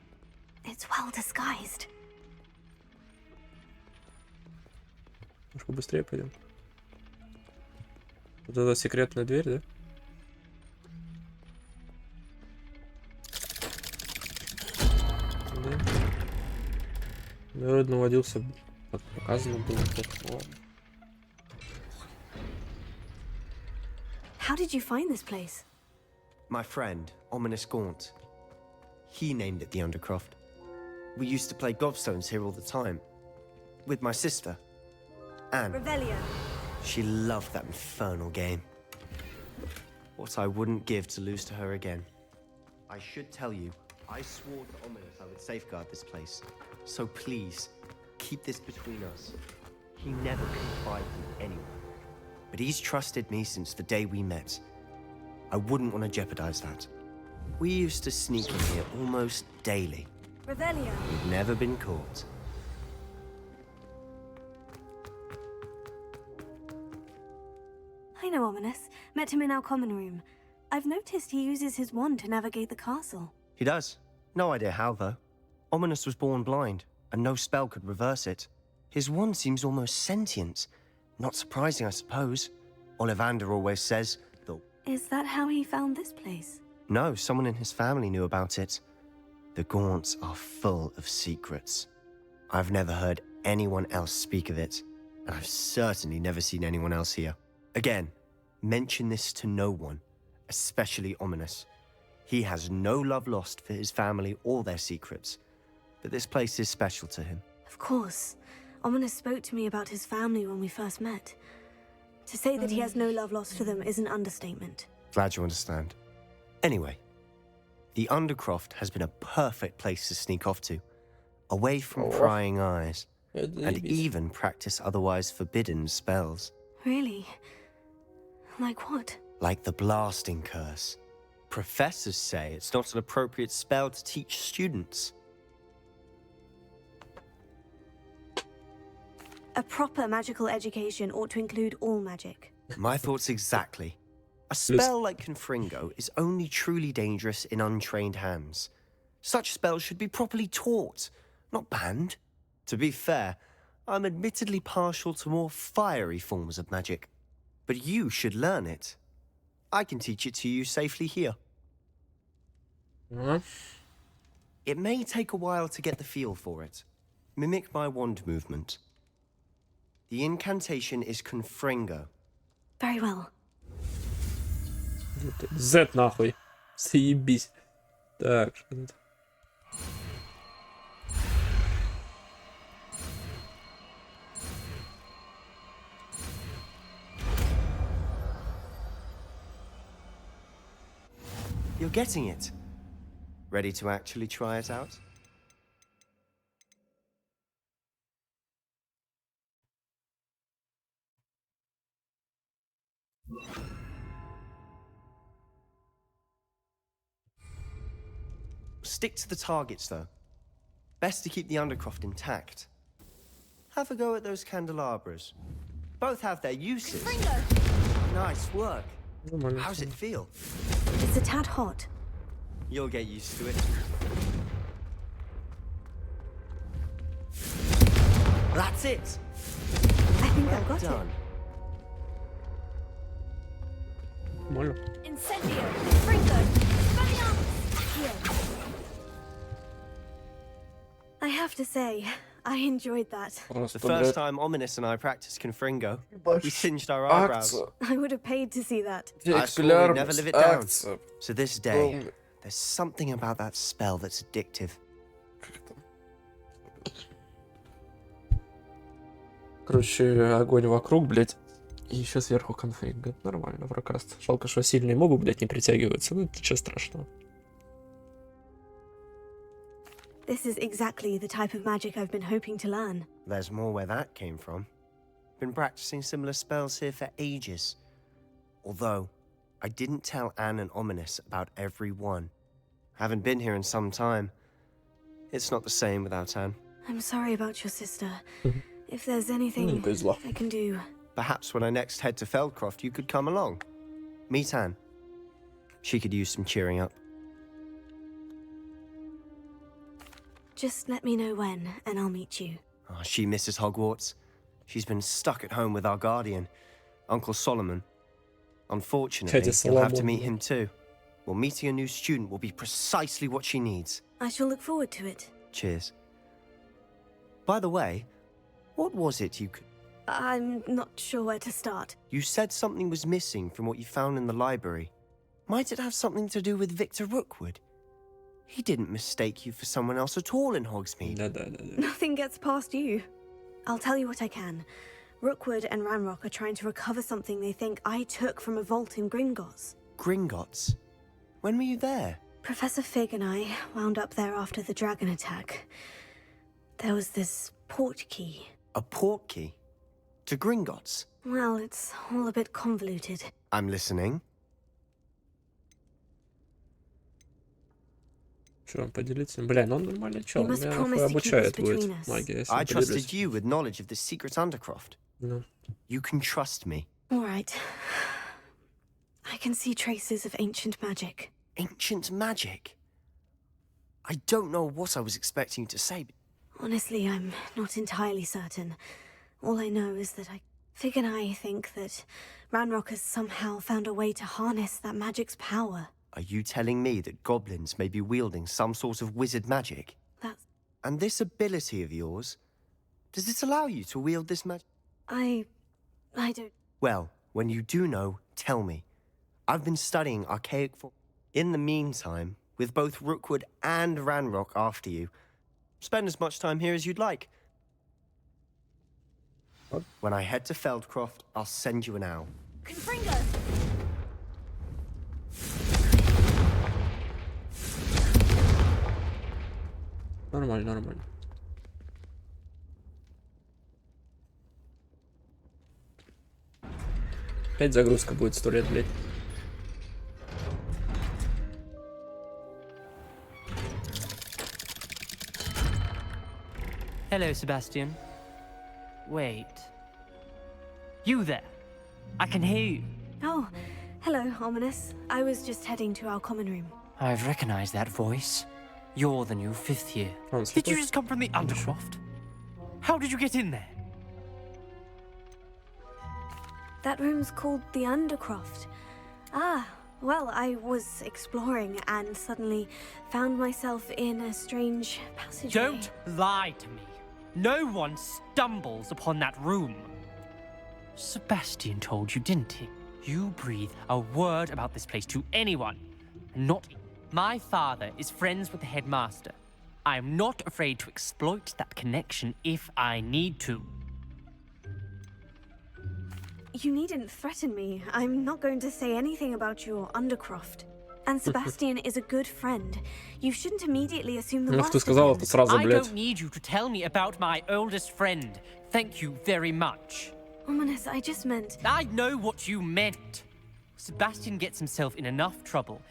It's well disguised. Может, побыстрее пойдем. Вот эта секретная дверь, да? Да. Народ наводился, как показано было. Ладно. How did you find this place? My friend, Ominous Gaunt. He named it the Undercroft. We used to play gobstones here all the time. With my sister, Anne. Revelio. She loved that infernal game. What I wouldn't give to lose to her again. I should tell you, I swore to Ominous I would safeguard this place. So please, keep this between us. He never confided in anyone. But he's trusted me since the day we met. I wouldn't want to jeopardize that. We used to sneak in here almost daily. Revelio. We've never been caught. I know Ominous. Met him in our common room. I've noticed he uses his wand to navigate the castle. He does. No idea how, though. Ominous was born blind, and no spell could reverse it. His wand seems almost sentient. Not surprising, I suppose. Ollivander always says, though. Is that how he found this place? No, someone in his family knew about it. The Gaunts are full of secrets. I've never heard anyone else speak of it, and I've certainly never seen anyone else here. Again, mention this to no one, especially Ominous. He has no love lost for his family or their secrets, but this place is special to him. Of course. Ominous spoke to me about his family when we first met. To say that he has no love lost for them is an understatement. Glad you understand. Anyway, the Undercroft has been a perfect place to sneak off to, away from prying eyes, and even practice otherwise forbidden spells. Really? Like what? Like the blasting curse. Professors say it's not an appropriate spell to teach students. A proper magical education ought to include all magic. My thoughts exactly. A spell like Confringo is only truly dangerous in untrained hands. Such spells should be properly taught, not banned. To be fair, I'm admittedly partial to more fiery forms of magic. But you should learn it. I can teach it to you safely here. It may take a while to get the feel for it. Mimic my wand movement. The incantation is Confringo. Very well. Z нахуй. Съебись. Так, что тут? You're getting it. Ready to actually try it out? Stick to the targets, though. Best to keep the Undercroft intact. Have a go at those candelabras. Both have their uses. Nice work. How's it feel? It's a tad hot. You'll get used to it. That's it. I think well I got done. it. Incendio, Confringo, Expelliarmus, I have to say, I enjoyed that. The first time Ominous and I practiced Confringo, we singed our eyebrows. I would have paid to see that. I swore we'd never live it down. To this day, there's something about that spell that's addictive. Короче, огонь вокруг, блядь. И еще сверху конфиг. Это нормально, прокаст. Жалко, что сильные мобы, блядь, не притягиваются. Ну, ничего страшного. This is exactly the type of magic I've been hoping to learn. There's more where that came from. Been practicing similar spells here for ages. Although, I didn't tell Anne and Ominous about every one. Haven't been here in some time. It's not the same without Anne. I'm sorry about your sister. If there's anything I can do... Perhaps when I next head to Feldcroft, you could come along. Meet Anne. She could use some cheering up. Just let me know when, and I'll meet you. Oh, she misses Hogwarts. She's been stuck at home with our guardian, Uncle Solomon. Unfortunately, you'll have to meet him too. Well, meeting a new student will be precisely what she needs. I shall look forward to it. Cheers. By the way, what was it you could... I'm not sure where to start. You said something was missing from what you found in the library. Might it have something to do with Victor Rookwood? He didn't mistake you for someone else at all in Hogsmeade. Nothing gets past you. I'll tell you what I can. Rookwood and Ranrock are trying to recover something they think I took from a vault in Gringotts. Gringotts? When were you there? Professor Fig and I wound up there after the dragon attack. There was this port key. A port key? To Gringotts? Well, it's all a bit convoluted. I'm listening. Что, поделиться? Бля, ну он нормальный чел. You must Меня promise нахуй to keep this обучает будет between us. магия, если I не поделюсь. trusted you with knowledge of the secret Undercroft. No. You can trust me. All right. I can see traces of ancient magic. Ancient magic? I don't know what I was expecting you to say, but Honestly, I'm not entirely certain. All I know is that Fig and I think that Ranrock has somehow found a way to harness that magic's power. are you telling me that goblins may be wielding some sort of wizard magic? That's... And this ability of yours, does it allow you to wield this magic? I don't... Well, when you do know, tell me. I've been studying archaic form. In the meantime, with both Rookwood and Ranrock after you, spend as much time here as you'd like. What? When I head to Feldcroft, I'll send you an owl. Confringo! Нормально, нормально. Опять загрузка будет 100 лет, блядь. Hello, Sebastian. Wait. You there? I can hear you. Oh, hello, Ominous. I was just heading to our common room. I've recognized that voice. You're the new 5th year. Did you just come from the Undercroft? How did you get in there? That room's called the Undercroft. Ah, well, I was exploring and suddenly found myself in a strange passageway. Don't lie to me. No one stumbles upon that room. Sebastian told you, didn't he? You breathe a word about this place to anyone. Not my father is friends with the headmaster. I am not afraid to exploit that connection if I need to. You needn't threaten me. I'm not going to say anything about your Undercroft. And Sebastian is a good friend. You shouldn't immediately assume the worst Ты сказала это сразу, I блядь. don't need you to tell me about my oldest friend. Thank you very much. Ominous, I just meant... I know what you meant. Sebastian gets himself in enough trouble.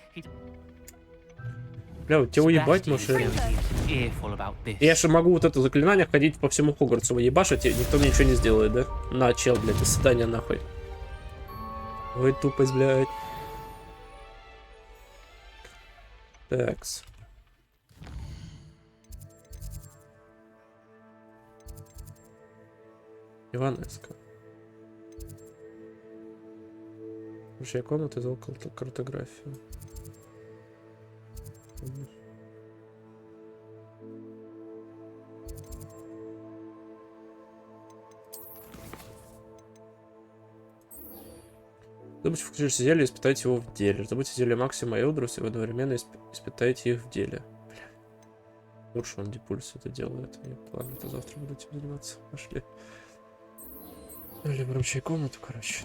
Бля, вот тебя уебать, может. Я же могу вот это заклинание ходить по всему Хогвартсу ебашить, и никто мне ничего не сделает, да? На, чел, блядь, до свидания, нахуй. Ой, тупость, блядь. Такс. Иванеско. Слушай, я комнаты взял картографию. Добавьте включите зелье и испытайте его в деле. Раздобудьте зелье Максима и Элдрус и вы одновременно испытайте их в деле. Бля. Лучше он Дипульс это делает. Ладно, это завтра буду этим заниматься. Пошли. Или вручай комнату, короче.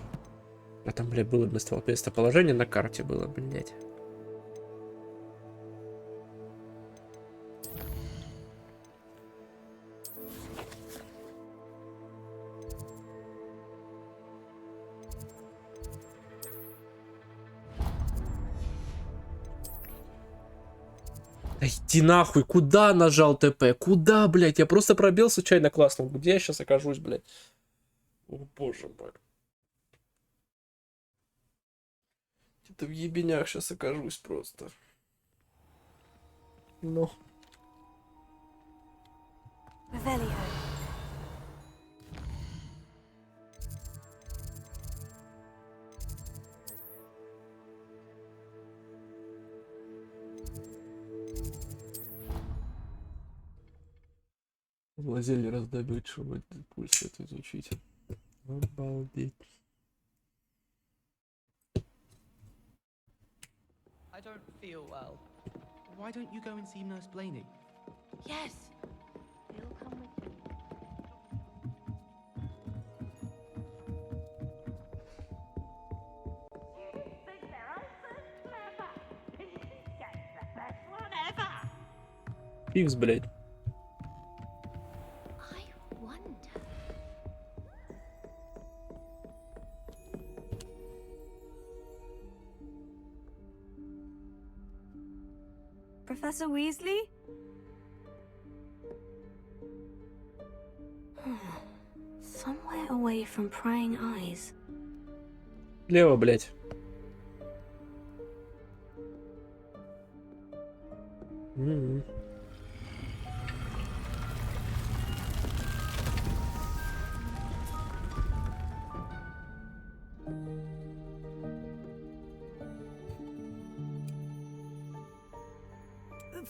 А там, блядь, было местоположение на карте было, блядь. Да иди нахуй, куда нажал ТП? Куда, блядь? Я просто пробил случайно классно. Где я сейчас окажусь, блядь? О, боже мой. Где-то в ебенях сейчас окажусь просто. Ну. Зелье раздобыть, чтобы пульс это изучить. Обалдеть. I don't feel well. why don't you go and see Nurse Blaney? Yes. He'll come with you. Фикс, блядь. I wonder. Professor Weasley? Somewhere away from prying eyes. Лево, блядь.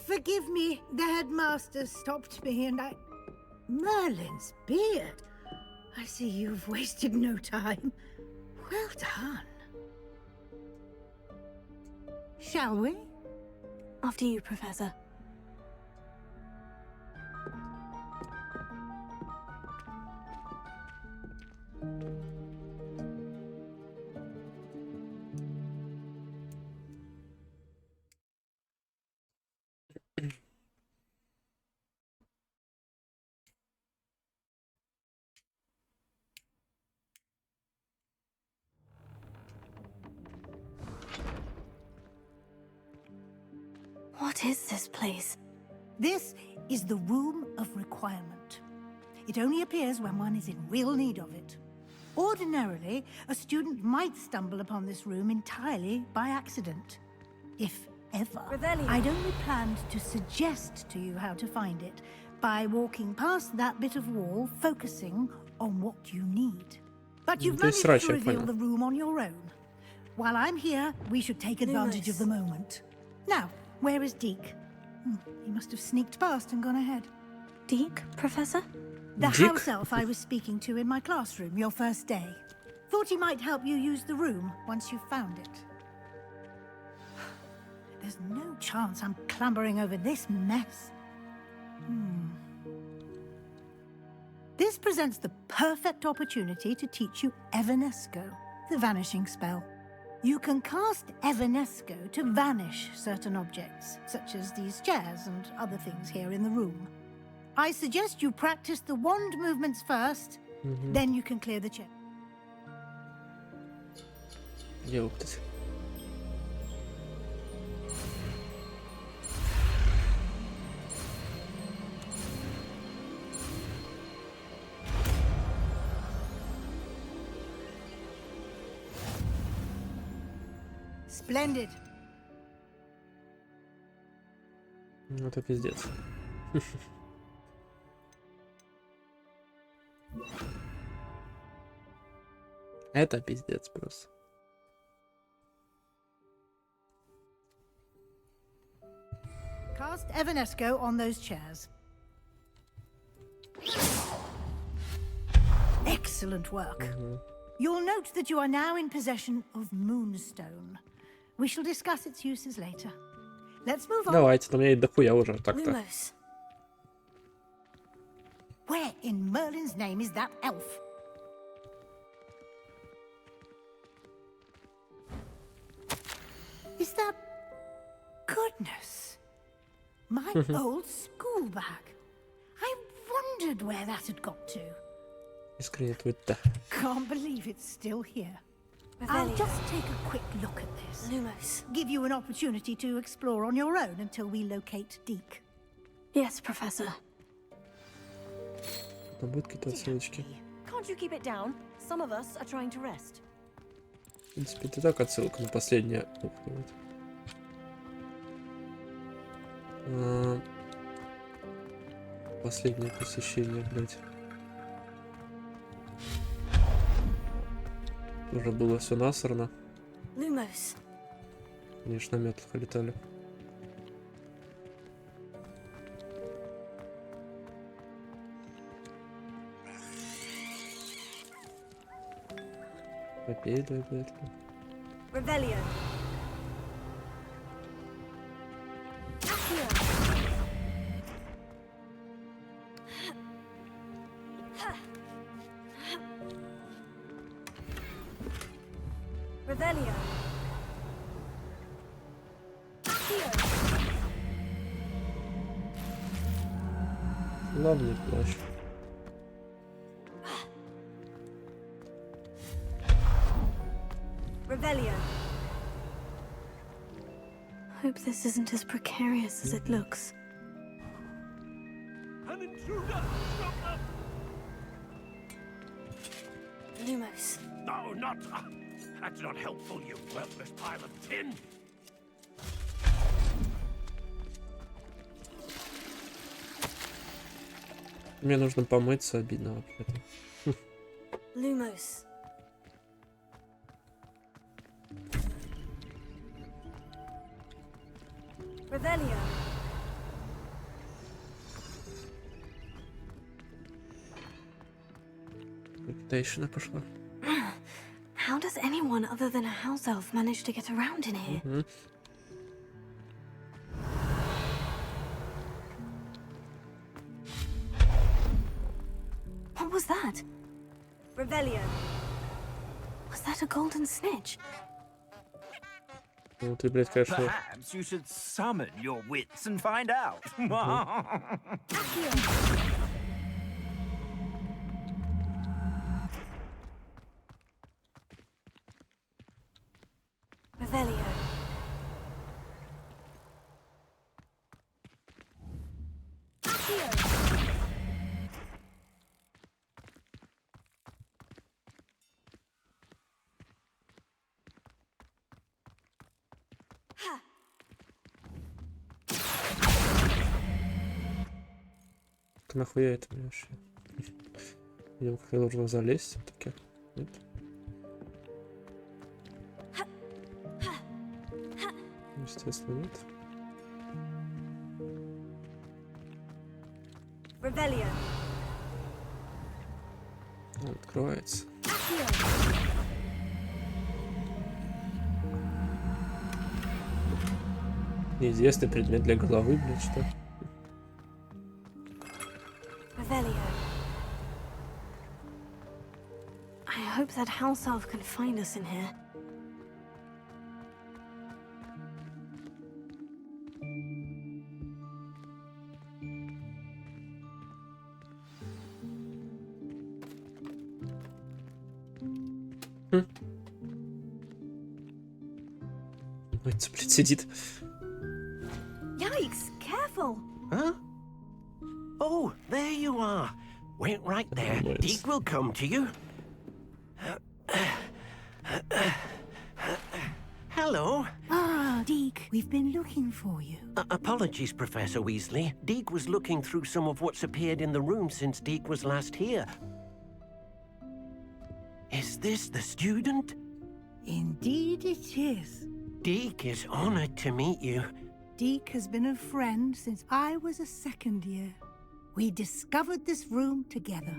Forgive me, the headmaster stopped me and I... Merlin's beard. I see you've wasted no time. Well done. Shall we? After you, Professor. What is this place? This is the Room of Requirement. It only appears when one is in real need of it. Ordinarily, a student might stumble upon this room entirely by accident. If ever. Revelio. I'd only planned to suggest to you how to find it by walking past that bit of wall, focusing on what you need. But you've managed to reveal the room on your own. While I'm here, we should take advantage of the moment. Now, where is Deke? He must have sneaked past and gone ahead. Deke, Professor? The house elf I was speaking to in my classroom your first day. Thought he might help you use the room once you found it. There's no chance I'm clambering over this mess. This presents the perfect opportunity to teach you Evanesco, the vanishing spell. You can cast Evanesco to vanish certain objects, such as these chairs and other things here in the room. I suggest you practice the wand movements first, then you can clear the chair. Ёптать. Splendid. Ну это пиздец. Это пиздец просто. Cast Evanesco on those chairs. Excellent work. You'll note that you are now in possession of Moonstone. We shall discuss its uses later. Let's move on. Давайте, там я и дохуя уже так-то. Lumos. Where in Merlin's name is that elf? Is that... Goodness. My old school bag. I wondered where that had got to. Искренне твит-то. Can't believe it's still here. I'll just take a quick look at this. Lumos. Give you an opportunity to explore on your own until we locate Deke. Yes, Professor. Там будут какие-то отсылочки. Can't you keep it down? Some of us are trying to rest. В принципе, это так отсылка на последнее. Последнее посещение, блять. Уже было все насрано. Lumos. Конечно, на метлах летали. Попей, давай, блядь. Revelio. Revelio. Lovely flash. Revelio. Hope this isn't as precarious as it looks. An intruder! Stop them! Lumos. No, not... that's not helpful, you worthless pile of tin! Мне нужно помыться, обидно вообще-то. Lumos. Revelio. Reputation пошла. How does anyone other than a house elf manage to get around in here? What was that? Revelio. Was that a golden snitch? Ну ты, блядь, конечно... Perhaps you should summon your wits and find out. Revelio. Нахуя это мне вообще? Видимо, как я должен залезть все-таки. Нет? Естественно, нет. Revelio. Открывается. Неизвестный предмет для головы, блядь, что ли? Revelio. I hope that house elf can find us in here. Мать, блядь, сидит. Yikes! Careful! Huh? Oh, there you are. Wait right there. Deke will come to you. Hello. Ah, Deke, we've been looking for you. Apologies, Professor Weasley. Deke was looking through some of what's appeared in the room since Deke was last here. Is this the student? Indeed it is. Deke is honored to meet you. Deke has been a friend since I was a second year. We discovered this room together.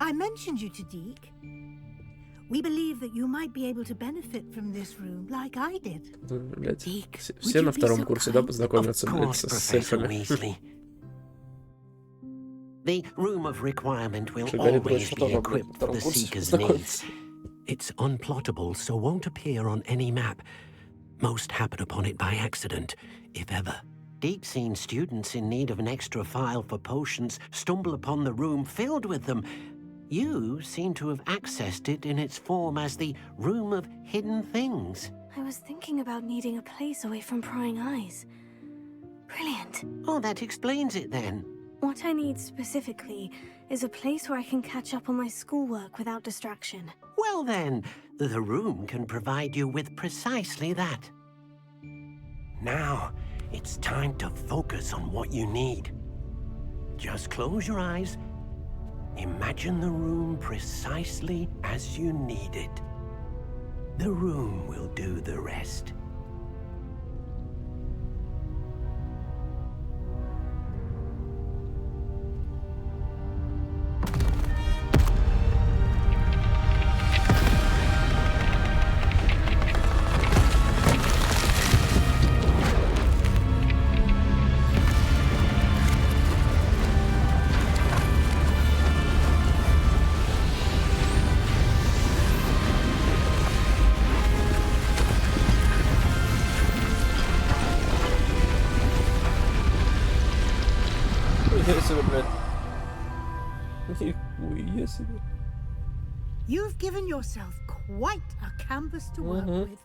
I mentioned you to Deke. We believe that you might be able to benefit from this room like I did. Блядь, все на втором курсе, да, познакомятся, блядь, с эльфами. The room of requirement will always be equipped for the seeker's needs. It's unplottable, so won't appear on any map. Most happen upon it by accident, if ever. Deke's seen students in need of an extra file for potions stumble upon the room filled with them. You seem to have accessed it in its form as the Room of Hidden Things. I was thinking about needing a place away from prying eyes. Brilliant. Oh, that explains it then. What I need specifically is a place where I can catch up on my schoolwork without distraction. Well then, the room can provide you with precisely that. Now, it's time to focus on what you need. Just close your eyes. Imagine the room precisely as you need it. The room will do the rest. Нихуя себе, блядь. Нихуя себе. You've given yourself quite a canvas to work with.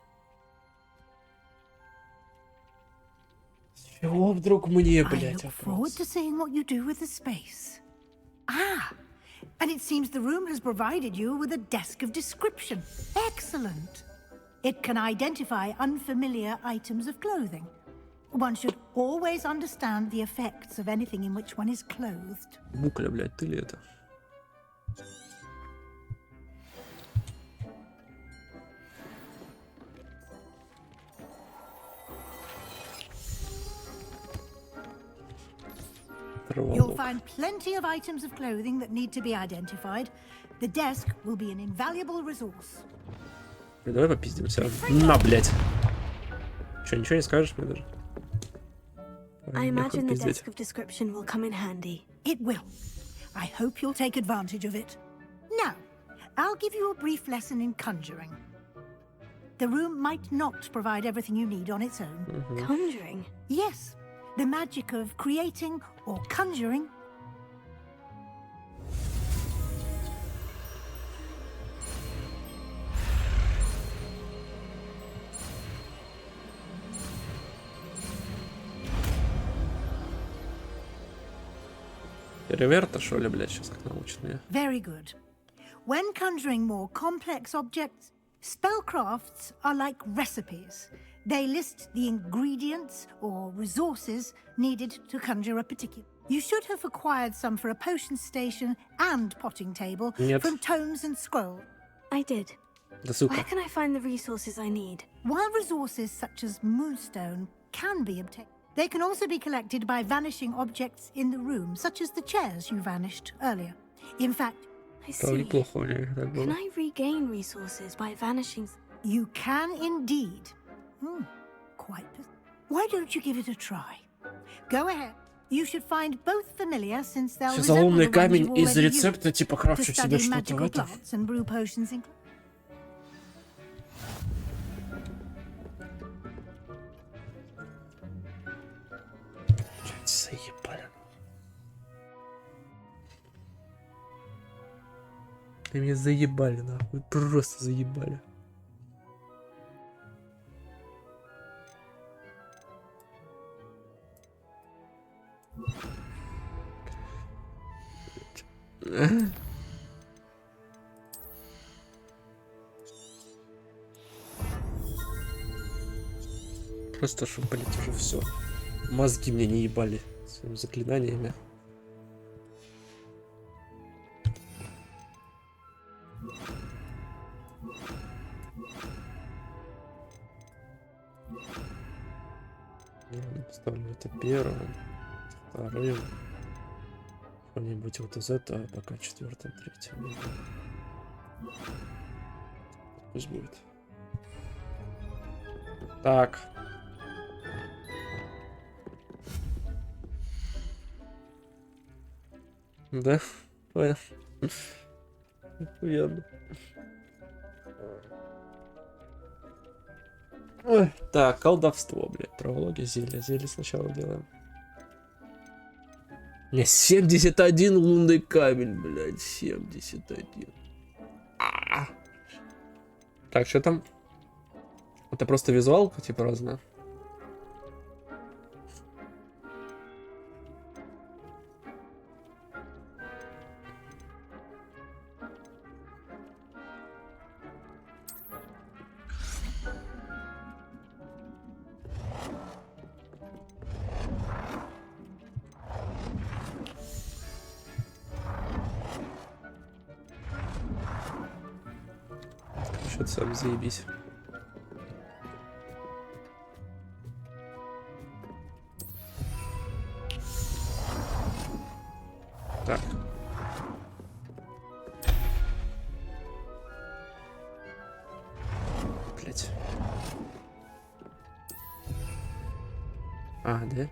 С чего вдруг мне, I блядь, look forward to вопрос? seeing what you do with the space. Ah, and it seems the room has provided you with a desk of description. Excellent. It can identify unfamiliar items of clothing. One should always understand the effects of anything in which one is clothed. Букля, блядь, ты ли это? You'll find plenty of items of clothing that need to be identified. The desk will be an invaluable resource. Давай попиздимся. На, блядь. Че, ничего не скажешь мне даже? I imagine the desk of description will come in handy. It will. I hope you'll take advantage of it. Now, I'll give you a brief lesson in conjuring. The room might not provide everything you need on its own. Conjuring? Yes, the magic of creating or conjuring. Реверта, что ли, блядь, сейчас как научит меня. Very good. When conjuring more complex objects, spellcrafts are like recipes. They list the ingredients or resources needed to conjure a particular. You should have acquired some for a potion station and potting table from tomes and scrolls. I did. Да сука. Where can I find the resources I need? While resources such as moonstone can be obtained, they can also be collected by vanishing objects in the room, such as the chairs you vanished earlier. In fact, I see. Can I regain resources by vanishing? You can indeed. Why don't you give it a try? Go ahead. You should find both familiar, since they'll Сейчас resemble лунный the ones камень you've из already рецепта, used типа to крафчу себе study что-то в magical этом. plants and brew potions in. Заебали. Ты меня заебали, нахуй. Просто заебали. Просто, чтобы, блять, уже все. Мозги мне не ебали своими заклинаниями. Я поставлю это первым, вторым. Что-нибудь вот из этого, пока четвертым, третьим. Пусть будет. Так. Да? Понял. Охуенно. Ой. Так, колдовство, блядь. Травология, зелье. Зелье сначала делаем. У меня 71 лунный камень, блядь. 71. Так, что там? Это просто визуалка, типа, разная? Что-то сам заебись. Так. Блять. А, да?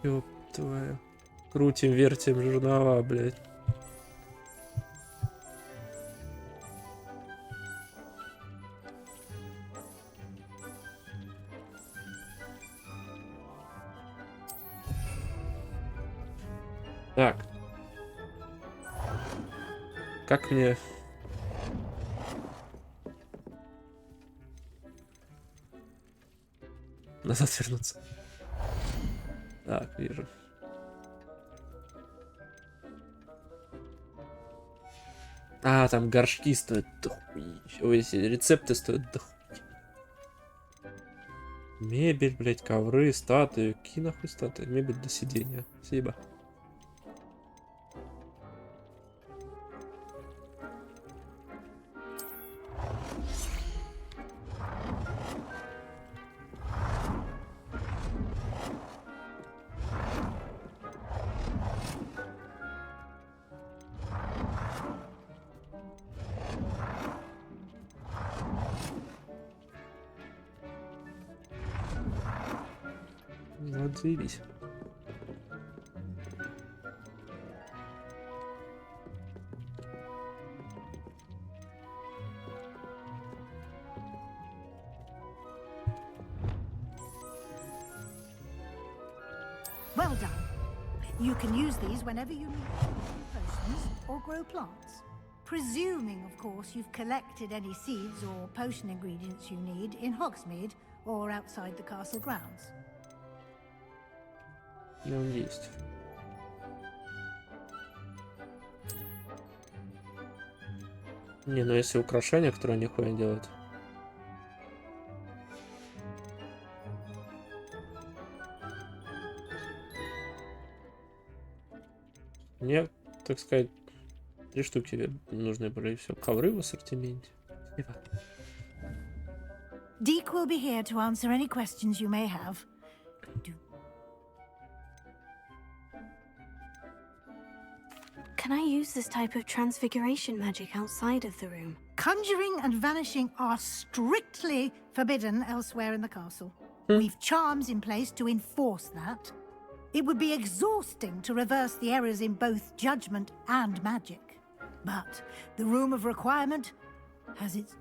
Ёб твою. Крутим, вертим жернова, блять. Так. Как мне... Назад вернуться. Так, вижу. А, там горшки стоят дохуища. Ой, эти рецепты стоят дохуища. Мебель, блять, ковры, статуи. Какие нахуй статуи? Мебель для сидения. Спасибо. Вот заебись. Well done. You can use these whenever you need potions or grow plants. Presuming, of course, you've collected any seeds or potion ingredients you need in Hogsmeade or outside the castle grounds. Ну, есть. Не, ну если украшения, которые нихуя не делают. Мне, так сказать, 3 штуки нужны были, и все. Ковры в ассортименте. Deke will be here to answer any questions you may have. Can I use this type of transfiguration magic outside of the room? Conjuring and vanishing are strictly forbidden elsewhere in the castle. We've charms in place to enforce that. It would be exhausting to reverse the errors in both judgment and magic. But the Room of Requirement has its...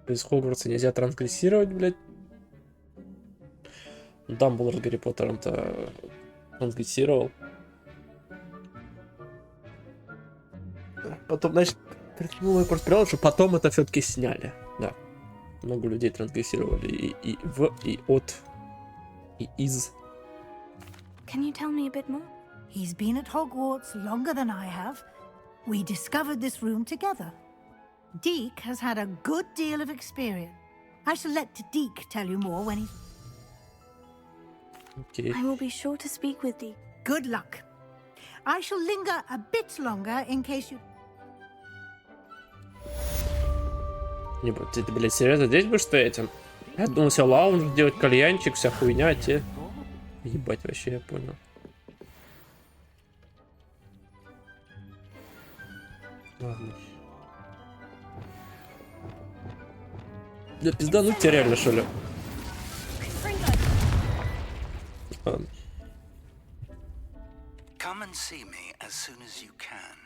Из Хогвартса нельзя трансгрессировать, блядь. Дамблдор с Гарри Поттером-то трансгрессировал. Потом, значит, ну, я просто понял, что потом это все-таки сняли. Да. Много людей трансгрессировали и в, и от, и из. Can you tell me a bit more? He's been at Hogwarts longer than I have. We discovered this room together. Deke has had a good deal of experience. I shall let Deke tell you more when he's... Okay. I will be sure to speak with Deke. Good luck. I shall linger a bit longer in case you... Не, ты, блядь, серьезно здесь будешь стоять? Я думал, себе лаунж делать, кальянчик, вся хуйня, те. Ебать, вообще, я понял. Ладно. Да пиздануть тебя реально, что ли? Ладно. Come and see me as soon as you can.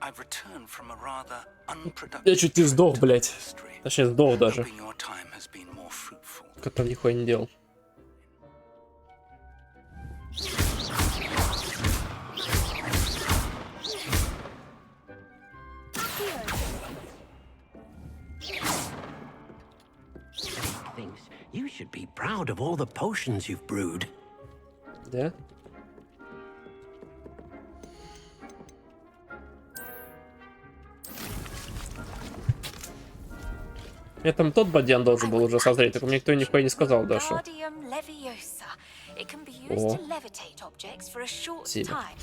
I've returned from a rather unproductive. Я чуть не сдох, блядь. Точнее, сдох даже. Hoping your time has been more fruitful. Который нихуя не делал. Thinks you should be proud of all the potions you've brewed. Да? Я там тот бадьян должен был уже созреть, только мне никто нихуя не сказал, да, что. It can be used О. to levitate objects for a short Спасибо. time.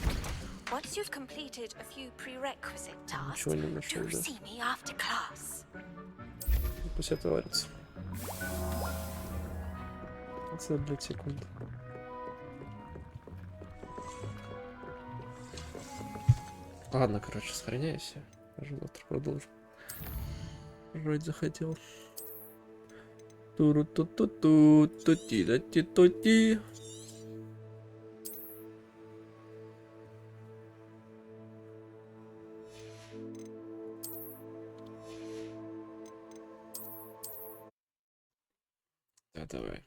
Once you've completed a few prerequisite tasks, Ничего не нашел, do да. see me after class. Пусть это варится. 15, блядь, секунд. Ладно, короче, сохраняйся. Даже завтра продолжим. Жрать захотел. Туру-ту-ту-ту, тути-да-ти-тути. Да, давай.